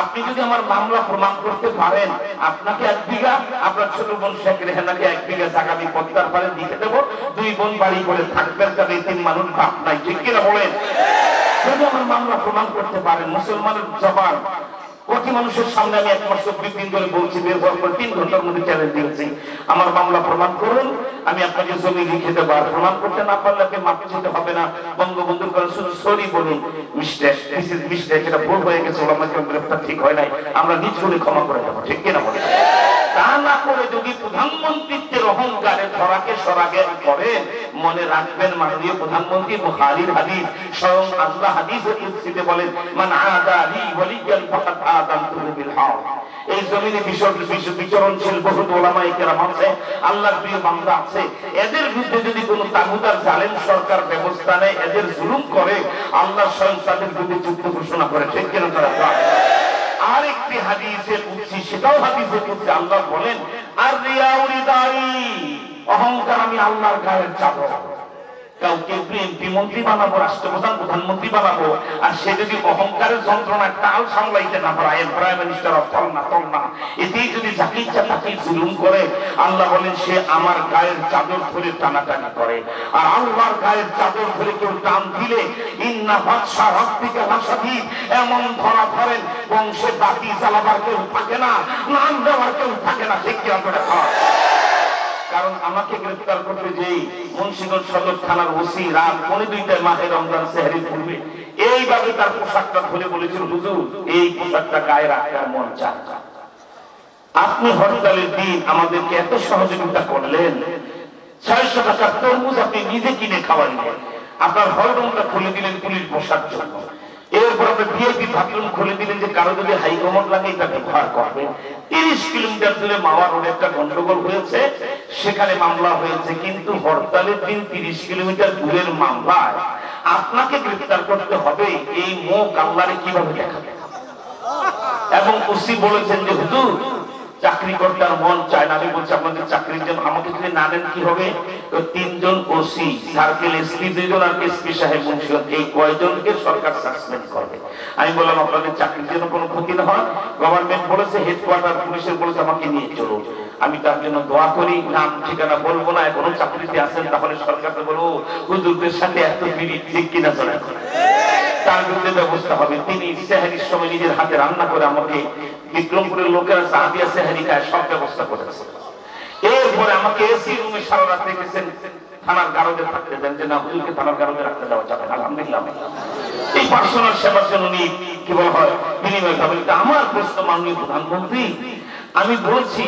আপনি যদি আমার মামলা প্রমাণ করতে পারেন, আপনাকে 1 বিঘা, আপনার ছোট বোন শেখ রেহানাকে 1 বিঘা জায়গা আমি পদ্মার পারে দিতে দেবো, 2 বোন বাড়ি করে থাকবেন, তবে 3 মানুষ বাপ নাই, ঠিক কিনা বলেন? যদি আমার মামলা প্রমাণ করতে পারেন, মুসলমানের জবান কোটি মানুষের সামনে আমি 1 মাস 24 দিন ধরে বলছি, বের হওয়ার পর 3 ঘন্টার মধ্যে চ্যালেঞ্জ দিয়েছি, আমার মামলা প্রমাণ করুন, আমি আপনাকে জমি লিখে দেবো। আর প্রমাণ করতে না পারলে আপনি মাফি দিতে হবে না, বঙ্গবন্ধুর কাছে শুধু সরি বলুন, মিস্টেক, এটা ভুল হয়ে গেছে, ওলামায়ে কেরাম গ্রেফতার ঠিক হয় নাই, আমরা নিজ করে ক্ষমা করে দেবো, ঠিক কিনা বলেন? তা না করে যদি প্রধানমন্ত্রীত্বের অহংকারে ধরাকে সরাগে করেন, মনে রাখবেন মাননীয় প্রধানমন্ত্রী বুখারীর হাদিস, স্বয়ং আল্লাহ হাদিসের কুদসিতে বলেন মান আদা লি ওয়ালিয়ান ফাকাদ আযানতুহু বিল হক। এই জমিনে বিচরণশীল বহু ওলামায়ে কেরাম আছে, আল্লাহর প্রিয় বান্দা আছে, এদের বিরুদ্ধে যদি কোনো তাগুতার জালেম সরকার ব্যবস্থা নেয়, এদের জুলুম করে, আল্লাহ স্বয়ং তাদের বিরুদ্ধে যুদ্ধ ঘোষণা করে, ঠিক কিনা? আরেকটি হাদিসে কুদসি, সেটাও হাদিসে কুদসি, আল্লাহ বলেন আর রিয়াউ রিদাই, অহংকার আমি আল্লাহর গায়ের চাদর। কাউকে এমপি মন্ত্রী বানাবো, রাষ্ট্রপ্রধান প্রধানমন্ত্রী বানাবো, আর সে যদি অহংকারের যন্ত্রণায় তাল সামলাইতে না পারে, প্রাইম মিনিস্টার অফ তল না, এতেই যদি যাকে ইচ্ছা তাকে জুলুম করে, আল্লাহ বলেন সে আমার গায়ের চাদর ধরে টানাটানি করে। আর আল্লাহর গায়ের চাদর ধরে কেউ টান দিলে ইন্না বাদশা রাব্বিকা লাশাদীদ, এমন ধরা ধরেন বংশে বাতি জ্বালাবার কেউ থাকে না, নাম দেওয়ার কেউ থাকে না। ঠিক কি আপনারা? কারণ আমাকে গ্রেফতার করতে যেই মুন্সিগঞ্জ সদর থানার ওসি রাত 2:30 মাহে রমজান সেহরি পূর্বে এইভাবে তার পোশাকটা খুলে বলেছিল, হুজুর এই পোশাকটা গায়ে রাখার মন চায়। আপনি হরতালের দিন আমাদেরকে এত সহযোগিতা করলেন, 600 টাকার তরমুজ আপনি নিজে কিনে খাওয়াইলেন, আপনার হলরুমটা খুলে দিলেন পুলিশ বসার জন্য, এরপর আপনি ভিআইপি বাথরুম খুলে দিলেন যে কারো যদি হাইকমোড লাগে এটা ব্যবহার করবে। 30 কিলোমিটার দূরে মাওয়া রোডে একটা গন্ডগোল হয়েছে, সেখানে মামলা হয়েছে, কিন্তু হরতালের দিন 30 কিলোমিটার দূরের মামলায় আপনাকে গ্রেফতার করতে হবে, এই মুখ আল্লাহরে কিভাবে দেখাবে? এবং ওসি বলেছেন যে হুজুর চাকরি করতে আর মন চায় না। আমি বলছি আপনাদের চাকরির জন্য আমাকে যদি না দেন কি হবে? তো 3 জন ওসি, সার্কেল এসপি 2 জন, আর এসপি সাহেব মুন্সিগঞ্জ, এই কয়জনকে সরকার সাসপেন্ড করবে। আমি বললাম আপনাদের চাকরির জন্য কোনো ক্ষতি না হয়, গভর্নমেন্ট বলেছে, হেডকোয়ার্টার পুলিশের বলেছে আমাকে নিয়ে চলো। আমি তার জন্য দোয়া করি, নাম ঠিকানা বলবো না, এখনো চাকরিতে আছেন, তাহলে সরকারকে বলবো হুজুরদের সাথে এত বিড়ি ঠিক কিনা চলে, তার বিরুদ্ধে ব্যবস্থা হবে। তিনি সেহরির সময় নিজের হাতে রান্না করে আমাকে, বিক্রমপুরের লোকেরা চা দিয়া সেহরি খায়, সব ব্যবস্থা করেছে। এরপরে আমাকে এসি রুমে সারা রাত রেখেছেন, থানার গারদে থাকতে দেন যে না, হুজুরকে থানার গারদে রাখতে দেওয়া যাবে না। আলহামদুলিল্লাহ এই পার্সোনাল সেবার জন্য উনি কি বলা হয় বিনিময় পাবেন। আমার প্রশ্ন মাননীয় প্রধানমন্ত্রী, আমি বলছি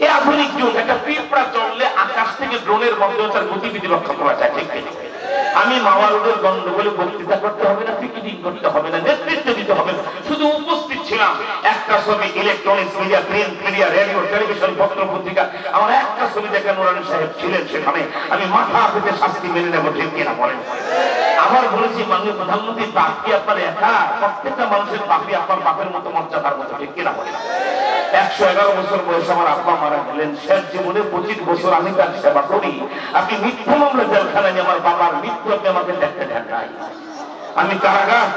এই আধুনিক যুগ, একটা পিঁপড়া চললে আকাশ থেকে ড্রোনের মাধ্যমে তার গতিবিধি রক্ষা করা যায়, ঠিক ঠিক। আমি মাওয়া রোডের গন্ডগোলে বক্তৃতা করতে হবে না, পিকেটিং করতে হবে না, নেতৃত্ব দিতে হবে না, শুধু উপস্থিত ছিলাম। একটা ছবি electronics media, print media, radio, television, পত্র পত্রিকা, আমার একটা ছবি দেখে নুরানি সাহেব ছিলেন সেখানে, আমি মাথা পেতে শাস্তি মেনে নেবো, ঠিক কিনা বলেন? আবার বলেছি মাননীয় প্রধানমন্ত্রী, বাকি আপনার একা, প্রত্যেকটা মানুষের বাকি আপনার বাপের মতো মর্যাদার মতো, ঠিক কিনা বলেন? 111 বছর বয়সে আমার আব্বা মারা গেলেন, শেষ জীবনে 25 বছর আমি তার সেবা করি। আপনি মিথ্যা মামলা জেলখানায় আমার বাবার মৃত্যু আপনি আমাকে দেখতে দেন নাই। আমি কারাগার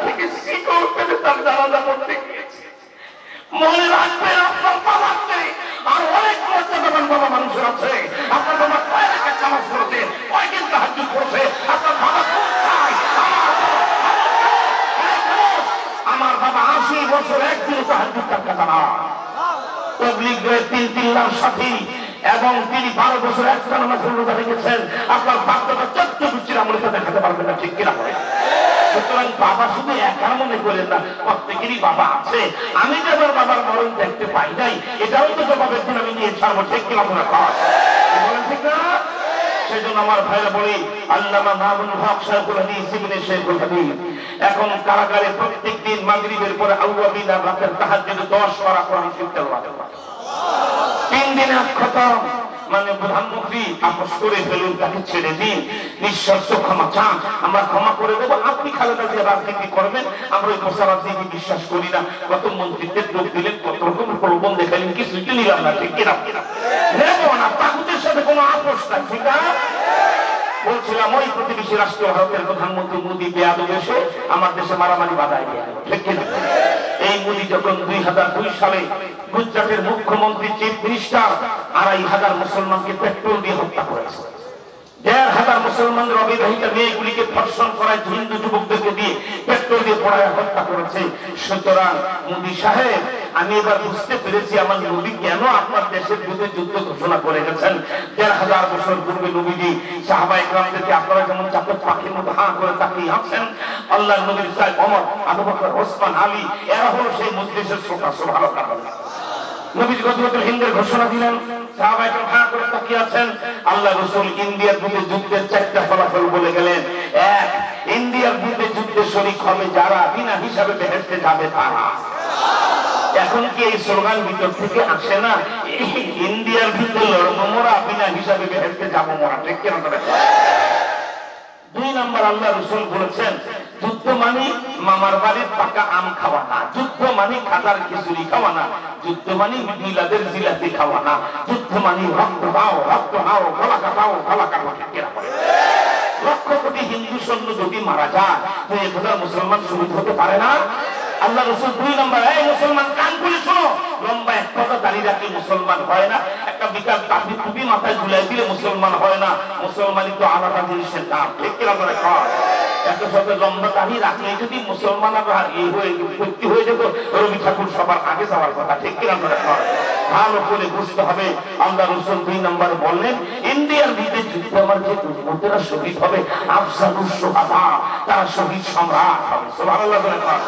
থেকে শিকল পেতে তার জানাজা করতে গিয়েছি। মনে রাখবেন আপনার বাবার নেই, আর অনেক মর্যাদাবান বাবা মানুষের আছে। আপনার বাবা কয় রাকাত নামাজ পড়েছে, কয়দিন তাহাজ্জুদ পড়েছে, আপনার বাবা আমার বাবা 80 বছর একদিন তাহাজ্জুদ করতে জানা, পাবলিক 3 লাখ সাথী, এবং তিনি 12 বছর একটা নামাজ রোজা রেখেছেন। আপনার বাচ্চাটা 14 বছর আমলে সাথে দেখাতে পারবেন না, ঠিক কিনা বলেন? সুতরাং বাবা শুধু একা মনে করেন না, প্রত্যেকেরই বাবা আছে। আমি যে আমার বাবার মরণ দেখতে পাই নাই, এটাও তো জবাবের দিন আমি নিয়ে ছাড়বো, ঠিক কিনা মনে বলেন? ঠিক না? সেজন্য আমার ভাইরা বলি, আল্লামা মামুনুল হক শাইখুল হাদিস ইবনে শাইখুল হাদিস এখন কারাগারে প্রত্যেকদিন মাগরিবের পরে আউয়াবিন আর রাতের তাহাজ্জুদ 10 পারা কোরআন শরীফ তেলাওয়াত করে। 3 দিনে খতম। মানে প্রধানমন্ত্রী আপোষ করে ফেলুন, তাকে ছেড়ে দিন, নিঃশর্ত ক্ষমা চান, আমরা ক্ষমা করে দেবো। আপনি খালেদা জিয়া রাজনীতি করবেন, আমরা ওই পোষা রাজনীতি বিশ্বাস করি না। কত মন্ত্রীদের যোগ দিলেন, কত রকম প্রলোভন দেখালেন, কিছুই তো নিলাম না, ঠিক কিনা? নেব না, তাগুতের সাথে কোনো আপোষ নাই, ঠিক না? বলছিলাম ওই প্রতিবেশী রাষ্ট্র ভারতের প্রধানমন্ত্রী মোদী বেয়াদব এসে আমার দেশে মারামারি বাধায় দিয়ে, ঠিক কিনা? এই মোদী যখন 2002 সালে গুজরাটের মুখ্যমন্ত্রী, চিফ মিনিস্টার 2500 মুসলমানকে পেট্রোল দিয়ে হত্যা করেছে, 1500 মুসলমানদের অবিবাহিতা মেয়েগুলিকে ধর্ষণ করায়, হিন্দু যুবকদেরকে দিয়ে পেট্রোল দিয়ে পড়ায় হত্যা করেছে। সুতরাং মোদী সাহেব, আমি এবার বুঝতে পেরেছি আমার নবী কেন আপনার দেশের বিরুদ্ধে যুদ্ধ ঘোষণা করে গেছেন। 1500 বছর পূর্বে নবীজি সাহাবায়ে কেরামদেরকে আপনারা যেমন চাতক পাখির মতো হাঁ করে তাকিয়ে আছেন, আল্লাহর নবীর সাহেব ওমর, আবু বকর, ওসমান, আলী, এরা হলো সেই মজলিসের শ্রোতা। সুবহানাল্লাহ। নবীজি গজওয়াতুল হিন্দের ঘোষণা দিলেন, সাহাবায়ে কেরাম হাঁ করে তাকিয়ে আছেন। আল্লাহ রাসূল ইন্ডিয়ার বিরুদ্ধে যুদ্ধের 4টা ফলাফল বলে গেলেন। 1, ইন্ডিয়ার বিরুদ্ধে যুদ্ধে শরীক হবে যারা, বিনা হিসাবে বেহেশতে যাবে তারা। এখন কি এই স্লোগান ভিতর থেকে আসে না? ইন্ডিয়ার বিরুদ্ধে লড়বো মোরা, বিনা হিসাবে বেহেশতে যাবো মোরা, ঠিক কিনা? 2 নম্বর, আল্লাহ রাসূল বলেছেন যুদ্ধ মানে মামার বাড়ির পাকা আম খাওয়া না, যুদ্ধ মানে খাতার খিচুড়ি খাওয়া না, যুদ্ধ মানে মিলাদের জিলাপি খাওয়া না, যুদ্ধ মানে রক্ত দাও রক্ত দাও, গলা কাটাও গলা কাটো। লক্ষ কোটি হিন্দু সৈন্য যদি মারা যায় তো 1000 মুসলমান শহীদ হতে পারে না? আল্লাহ রাসূল 2 নম্বর, এই মুসলমান কান খুলে শোনো, লম্বা এক কথা দাড়ি রাখলে মুসলমান হয় না, একটা বিকাল কাফি টুপি মাথায় ঝুলাই দিলে মুসলমান হয় না। মুসলমানই তো আলাদা জিনিসের নাম, ঠিক কিনা করে কয়? এত সাথে লম্বা দাড়ি রাখলে যদি মুসলমানরা ভর্তি হয়ে যেত, রবি ঠাকুর সবার আগে যাওয়ার কথা, ঠিক কিনা করে কয়? ভালো করে বুঝতে হবে। আল্লাহ রাসূল 2 নম্বর বললেন, ইন্ডিয়ার বিরুদ্ধে যুদ্ধ আমার যে উম্মতেরা শহীদ হবে, আফজালুস সুহাদা, তারা শহীদ সম্রাট হবে। সুবহানাল্লাহ বলে কয়।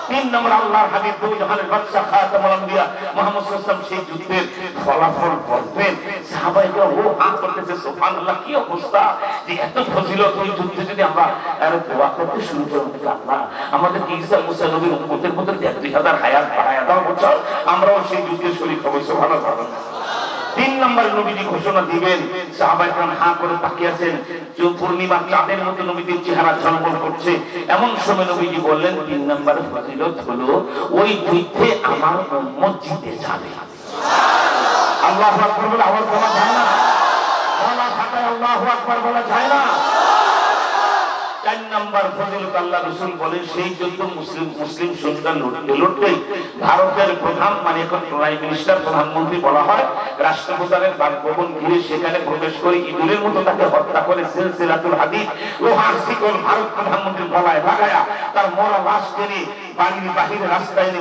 3 নম্বর, আল্লাহর হাবিব দুই জাহানের বাদশা খাতামুল আম্বিয়া মুহাম্মদ সাল্লাল্লাহু আলাইহি ওয়াসাল্লাম সেই যুদ্ধের ফলাফল বলতেন। সাহাবায়েরা ও আ করতেছে, সুবহানাল্লাহ, কি অবস্থা যে এত ফজিলত ওই যুদ্ধে যদি আমরা দোয়া করতে শুরু করি, আল্লাহ আমাদেরকে ঈসা মুসা নবীর উম্মতের মধ্যে 3000 হায়াত বাড়ায়া দাও, বছর আমরাও সেই যুদ্ধে শরীক হব। সুবহানাল্লাহ। 3 নম্বর নবীজি ঘোষণা দিবেন, সাহাবায়ে হাঁ করে তাকিয়ে আছেন, যে পূর্ণিমার চাঁদের মতো নবীদের চেহারা ঝলমল করছে। এমন সময় নবীজি বললেন, 3 নম্বর ফজিলত হলো ওই যুদ্ধে আমার উম্মত জিতে যাবে। আল্লাহু আকবার বলে আওয়াজ বলা যায় না? গলা ফাটায় আল্লাহু আকবার বলা যায় না? 4 নম্বর ফজিলত আল্লাহ রাসূল বলেন, সেই যুদ্ধ মুসলিম সৈন্যরা লড়তে ভারতের প্রধান, মানে এখন প্রাইম মিনিস্টার, প্রধানমন্ত্রী বলা হয়, রাষ্ট্রপ্রধানের বাসভবন ঘিরে সেখানে প্রবেশ করে ইঁদুরের মতো তাকে হত্যা করে সিলসিলাতুল হাদিদ, লোহার শিকল ভারত প্রধানমন্ত্রীর গলায় লাগায়া তার মরা লাশ টেনে বাড়ির বাহিরে রাস্তায় এনে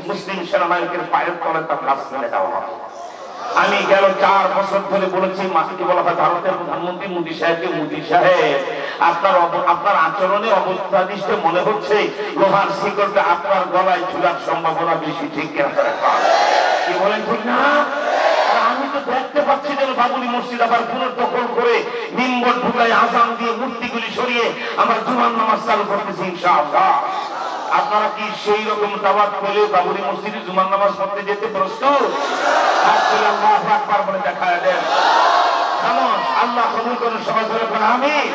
মুসলিম সেনানায়কের পায়ের তলে তার লাশ ফেলে দেওয়া হয়। আমি গেল 4 বছর ধরে বলেছি, মাকে বলা হয় ভারতের প্রধানমন্ত্রী মোদী সাহেবকে, মোদী সাহেব আপনার আচরণে অবস্থা দৃষ্টে মনে হচ্ছে লোহার শিকলটা আপনার গলায় ঝুলার সম্ভাবনা বেশি, ঠিক কি বলেন? ঠিক না? আমি তো দেখতে পাচ্ছি যেন বাবুলি মসজিদ আবার পুনর্দখল করে মিম্বর ঢুকায় আযান দিয়ে মূর্তিগুলি সরিয়ে আমার জুমার নামাজ চালু করতেছি ইনশাআল্লাহ। আপনারা কি সেই রকম দাওয়াত পেলে বাবুলি মসজিদে জুমার নামাজ পড়তে যেতে প্রস্তুত? আল্লাহু আকবার বলে দেখায় দেন। কেমন? আল্লাহ কবুল করুন, সবাই বলে আমিন।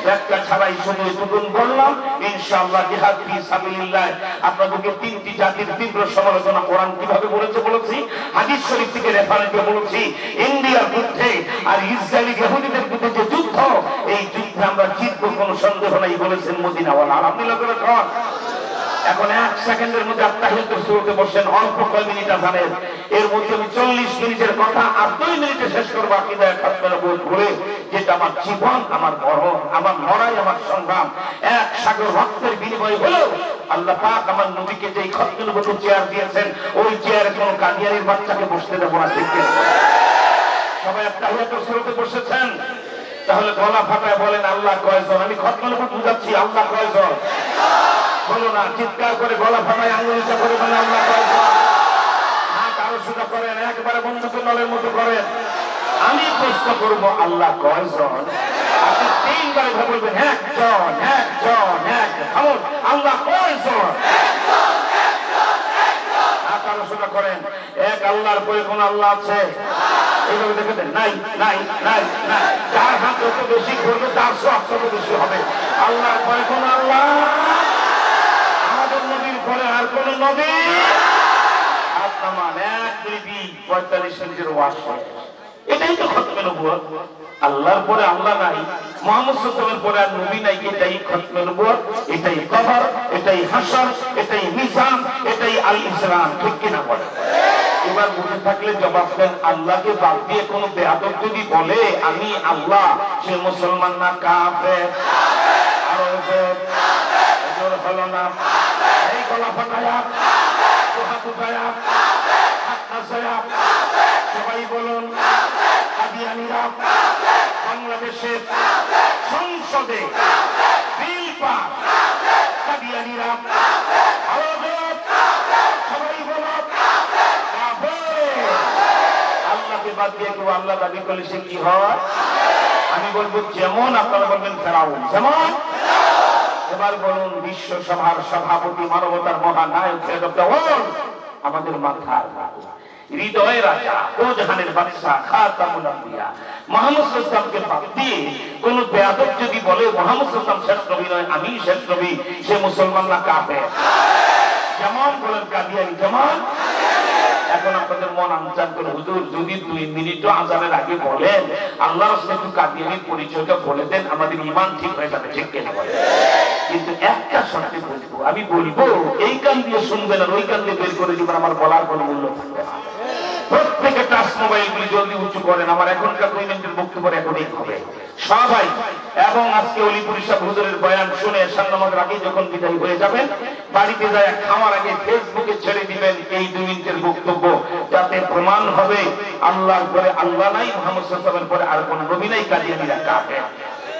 ব্যাখ্যা ছাড়াই শুধু এটুকু বললাম, ইনশাআল্লাহ জিহাদ ফি সাবিলিল্লাহ আপনাদেরকে 3টি জাতির তীব্র সমালোচনা কোরআন কিভাবে বলেছি, হাদিস শরীফ থেকে রেফারেন্সে বলেছি। ইন্ডিয়ার বিরুদ্ধে আর ইসরায়েলি ইহুদিদের বিরুদ্ধে যে যুদ্ধ, এই যুদ্ধে আমরা জিতবো, কোনো সন্দেহ নাই, বলেছেন মদিনাওয়ালা। আলহামদুলিল্লাহ করে কর। এখন 1 সেকেন্ডের মধ্যে আত্মাহিয়াতুল শুরুতে বসেন, অল্প কয় মিনিট আছেন, এর মধ্যে আমি 40 মিনিটের কথা আর 2 মিনিটে শেষ করব। আকীদা খাতমের উপর ঘুরে, যেটা আমার জীবন, আমার মরণ, আমার লড়াই, আমার সংগ্রাম, এক সাগর রক্তের বিনিময় হলেও আল্লাহ পাক আমার নবীকে যেই খাতমের উপর চেয়ার দিয়েছেন, ওই চেয়ারে কোন কাদিয়ানির বাচ্চাকে বসতে দেব না, ঠিক না? সবাই আত্মাহিয়াতুল শুরুতে বসেছেন, তাহলে গলা ফাটায় বলেন আল্লাহ কয়জন? আমি খাতমের উপর বুঝাচ্ছি, আল্লাহ কয়জন? বলো না, চিৎকার করে গলা ফাটায় আঙ্গুলিটা করে বলে আল্লাহ কয়জন? হাত আরো সোজা করেন, একবারে বন্ধুকে নলের মতো করেন। আমি প্রশ্ন করবো, আল্লাহ কয়জন? আপনি 3 বারে বলবেন, একজন, একজন, একজন। আল্লাহ কয়জন? হাত আরো সোজা করেন। এক আল্লাহর পরে কোন আল্লাহ আছে? এইভাবে দেখে দেন, নাই নাই নাই নাই। যার হাত যত বেশি করবে তার সব তত বেশি হবে। আল্লাহর পরে কোন আল্লাহ? আমাদের নবীর পরে আর কোন নবী? হাত নামান। 1 2 45 মিনিটের ওয়াজ হয়। এটাই তো খতমে নবুয়ত। আল্লাহর পরে আল্লাহ নাই, মুহাম্মদ সাল্লাল্লাহু আলাইহি ওয়াসাল্লামের পরে আর নবী নাই, এটাই খতমে নবুয়ত, এটাই কবর, এটাই হাসর, এটাই মিজান, এটাই আল ইসলাম, ঠিক কিনা বলেন? এবার বুঝে থাকলে জবাব দেন, আল্লাহকে বাদ দিয়ে কোন বেয়াদব যদি বলে আমি আল্লাহ, সে মুসলমান না কাফের? আরো জোর হলো না? এই গলা ফাটায়া, হাত উঠায়া, হাত নাচায়া, সবাই বলুন কাদিয়ানীরা বাংলাদেশের সংসদে বিল পাস, কাদিয়ানীরা সবাই বলুন আল্লাহকে বাদ দিয়ে কেউ আল্লাহ দাবি করলে সে কি হয়? আমি বলবো যেমন, আপনারা বলবেন ফেরাউন যেমন। এবার বলুন বিশ্বসভার সভাপতি, মানবতার মহানায়ক, আমাদের মাথার হৃদয়ের রাজা, ও জাহানের বাদশাহ, খাতামুল আম্বিয়া মুহাম্মদ সাল্লাল্লাহু আলাইহি ওয়াসাল্লামকে বাদ দিয়ে কোন বেয়াদব যদি বলে মুহাম্মদ সাল্লাল্লাহু আলাইহি ওয়াসাল্লাম শেষ নবী নয়, আমি শেষ নবী, সে মুসলমান না কাফের? যেমন বলেন কাদিয়ানী যেমন। এখন আপনাদের মন আনচান করে, হুজুর যদি 2 মিনিটও আযানের আগে বলেন আল্লাহ রাসূল একটু কাদিয়ানীর পরিচয়টা বলে দেন, আমাদের ঈমান ঠিক হয়ে যাবে, ঠিক কিনা বলেন? কিন্তু একটা শর্তে বলবো, আমি বলবো এই কান দিয়ে শুনবেন আর ওই কান দিয়ে বের করে দিবেন, আমার বলার কোনো মূল্য থাকবে না। প্রত্যেকে টাচ মোবাইলগুলি জলদি উঁচু করেন, আমার এখনকার 2 মিনিটের বক্তব্য এখনই হবে সবাই। এবং আজকে অলিপুর সাহেব হুজুরের বয়ান শুনে এশার নামাজের আগে যখন বিদায় হয়ে যাবেন, বাড়িতে যায় খাওয়ার আগে ফেসবুকে ছেড়ে দিবেন এই 2 মিনিটের বক্তব্য, যাতে প্রমাণ হবে আল্লাহর পরে আল্লাহ নাই, মুহাম্মদ সাল্লাল্লাহু আলাইহি ওয়াসাল্লামের পরে আর কোন নবী নাই, কাদিয়ানীরা কাফের।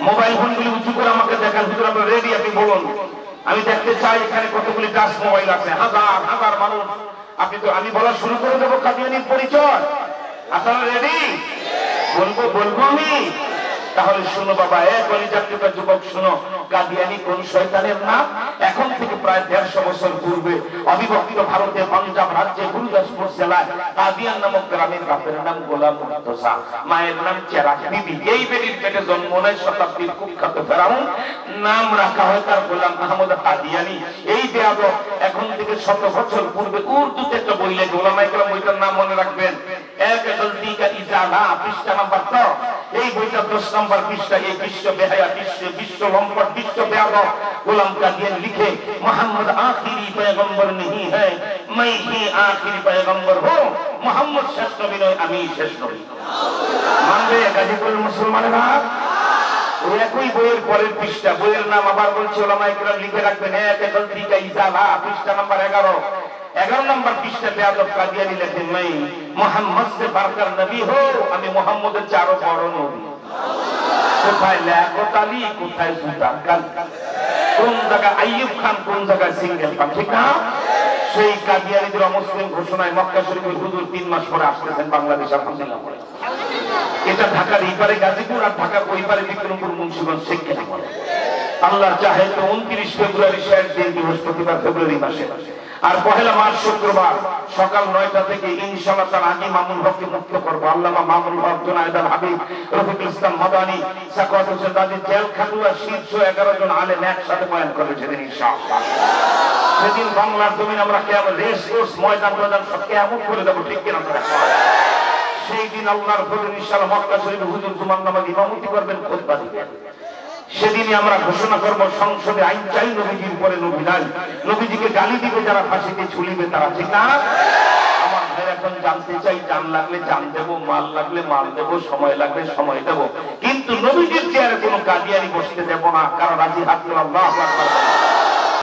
মোবাইল ফোনগুলি উঁচু করে আমাকে দেখান, হুজুর আপনারা রেডি? আপনি বলুন, আমি দেখতে চাই এখানে কতগুলি টাচ মোবাইল আছে, হাজার হাজার মানুষ। আপনি তো, আমি বলা শুরু করে দেবো কাদিয়ানীর পরিচয়, আপনারা রেডি? বলবো আমি? তাহলে শুনো বাবা, এক অলিজাতীয় যুবক শুনো, কাদিয়ানী কোন শয়তানের নাম? এখন থেকে প্রায় 150 বছর পূর্বে অবিভক্ত ভারতে পাঞ্জাব রাজ্যে গুরুদাসপুর জেলায় কাদিয়ান নামক গ্রামের বাপের নাম গোলাম মুর্তজা, মায়ের নাম চেরাগ বিবি। এই বেটির পেটে জন্ম নেয় শতাব্দীর কুখ্যাত ফেরাউন, নাম রাখা হয় তার গোলাম আহমদ কাদিয়ানী। এই বেয়াদব এখন থেকে 100 বছর পূর্বে উর্দুতে একটা বই লেখে, ওলামায়ে কেরাম বইটার নাম মনে রাখবেন, এক গলতি কা ইজালা, পৃষ্ঠা নাম্বার 10। এই বইটা 10 নম্বর পৃষ্ঠা। এই বিশ্ব বেহায়া, বিশ্ব লম্পট, বিশ্ব বেয়াদব গোলাম কাদিয়ানী লিখে, মোহাম্মদ আখিরি পয়গম্বর नहीं है, मैं ही आखिरी पैगंबर हूं, मोहम्मद শেষ নবী নয়, আমি শেষ নবী। মানবে গাজীপুরের মুসলমানেরা? ওই একই বইয়ের পরের পৃষ্ঠা, বইয়ের নাম আবার বলছি, ওলামায়ে কেরাম লিখে রাখবেন, এক গলতি কা ইজালা, পৃষ্ঠা নাম্বার 11 নম্বর পৃষ্ঠা। বেয়াদব কাদিয়ানী লেখে, मैं मोहम्मद से बढ़कर नबी हूं, আমি মুহাম্মদের চেয়ে বড় নবী। কোথায় লিয়াকত আলী, কোথায় সুলতান খান, কোন জায়গায় আইয়ুব খান, কোন জায়গায় সিঙ্গেল খান, ঠিক না? সেই কাদিয়ানীদের অমুসলিম ঘোষণায় মক্কা শরীফের হুজুর 3 মাস পরে আসতেছেন বাংলাদেশ, আলহামদুলিল্লাহ। এটা ঢাকার এই পারে গাজীপুর আর ঢাকার ওই পারে বিক্রমপুর, মুন্সিগঞ্জ, সেখানে বলে। আল্লাহ চাহে তো 29 ফেব্রুয়ারি শেষ দিন, বৃহস্পতিবার ফেব্রুয়ারি মাসে, আর 1 মার্চ শুক্রবার সকাল 9টা থেকে ইনশাআল্লাহ তার আগে মামুন হককে মুক্ত করবো। আল্লামা মামুন হক, জুনায়েদ আল হাবিব, রফিকুল ইসলাম মাদানী, সাকাওয়াত হোসেন রাজি, জেল খাটুয়া শীর্ষ 11 জন আলেম একসাথে বয়ান করবে সেদিন ইনশাআল্লাহ। সেদিন বাংলার জমিন আমরা কেমন রেস কোর্স, ময়দান সব কেমন করে দেবো, ঠিক কিনা? সেই দিন আল্লাহর ফজল ইনশাআল্লাহ মক্কা শরীফে হুজুর জুমার নামাজ ইমামতি করবেন, খুতবা দিবেন। সেদিনই আমরা ঘোষণা করব সংসদে আইন চাই নবীজির পরে নবী নাই, নবীজিকে গালি দিবে যারা, ফাঁসিতে ঝুলিবে তারা, ঠিক না? আমার ভাই এখন জানতে চাই, জান লাগলে জান দেব, মাল লাগলে মাল দেব, সময় লাগলে সময় দেব, কিন্তু নবীজির চেয়ারে কোনো কাদিয়ানী বসতে দেব না। কারণ রাজি হাত আল্লাহু আকবার।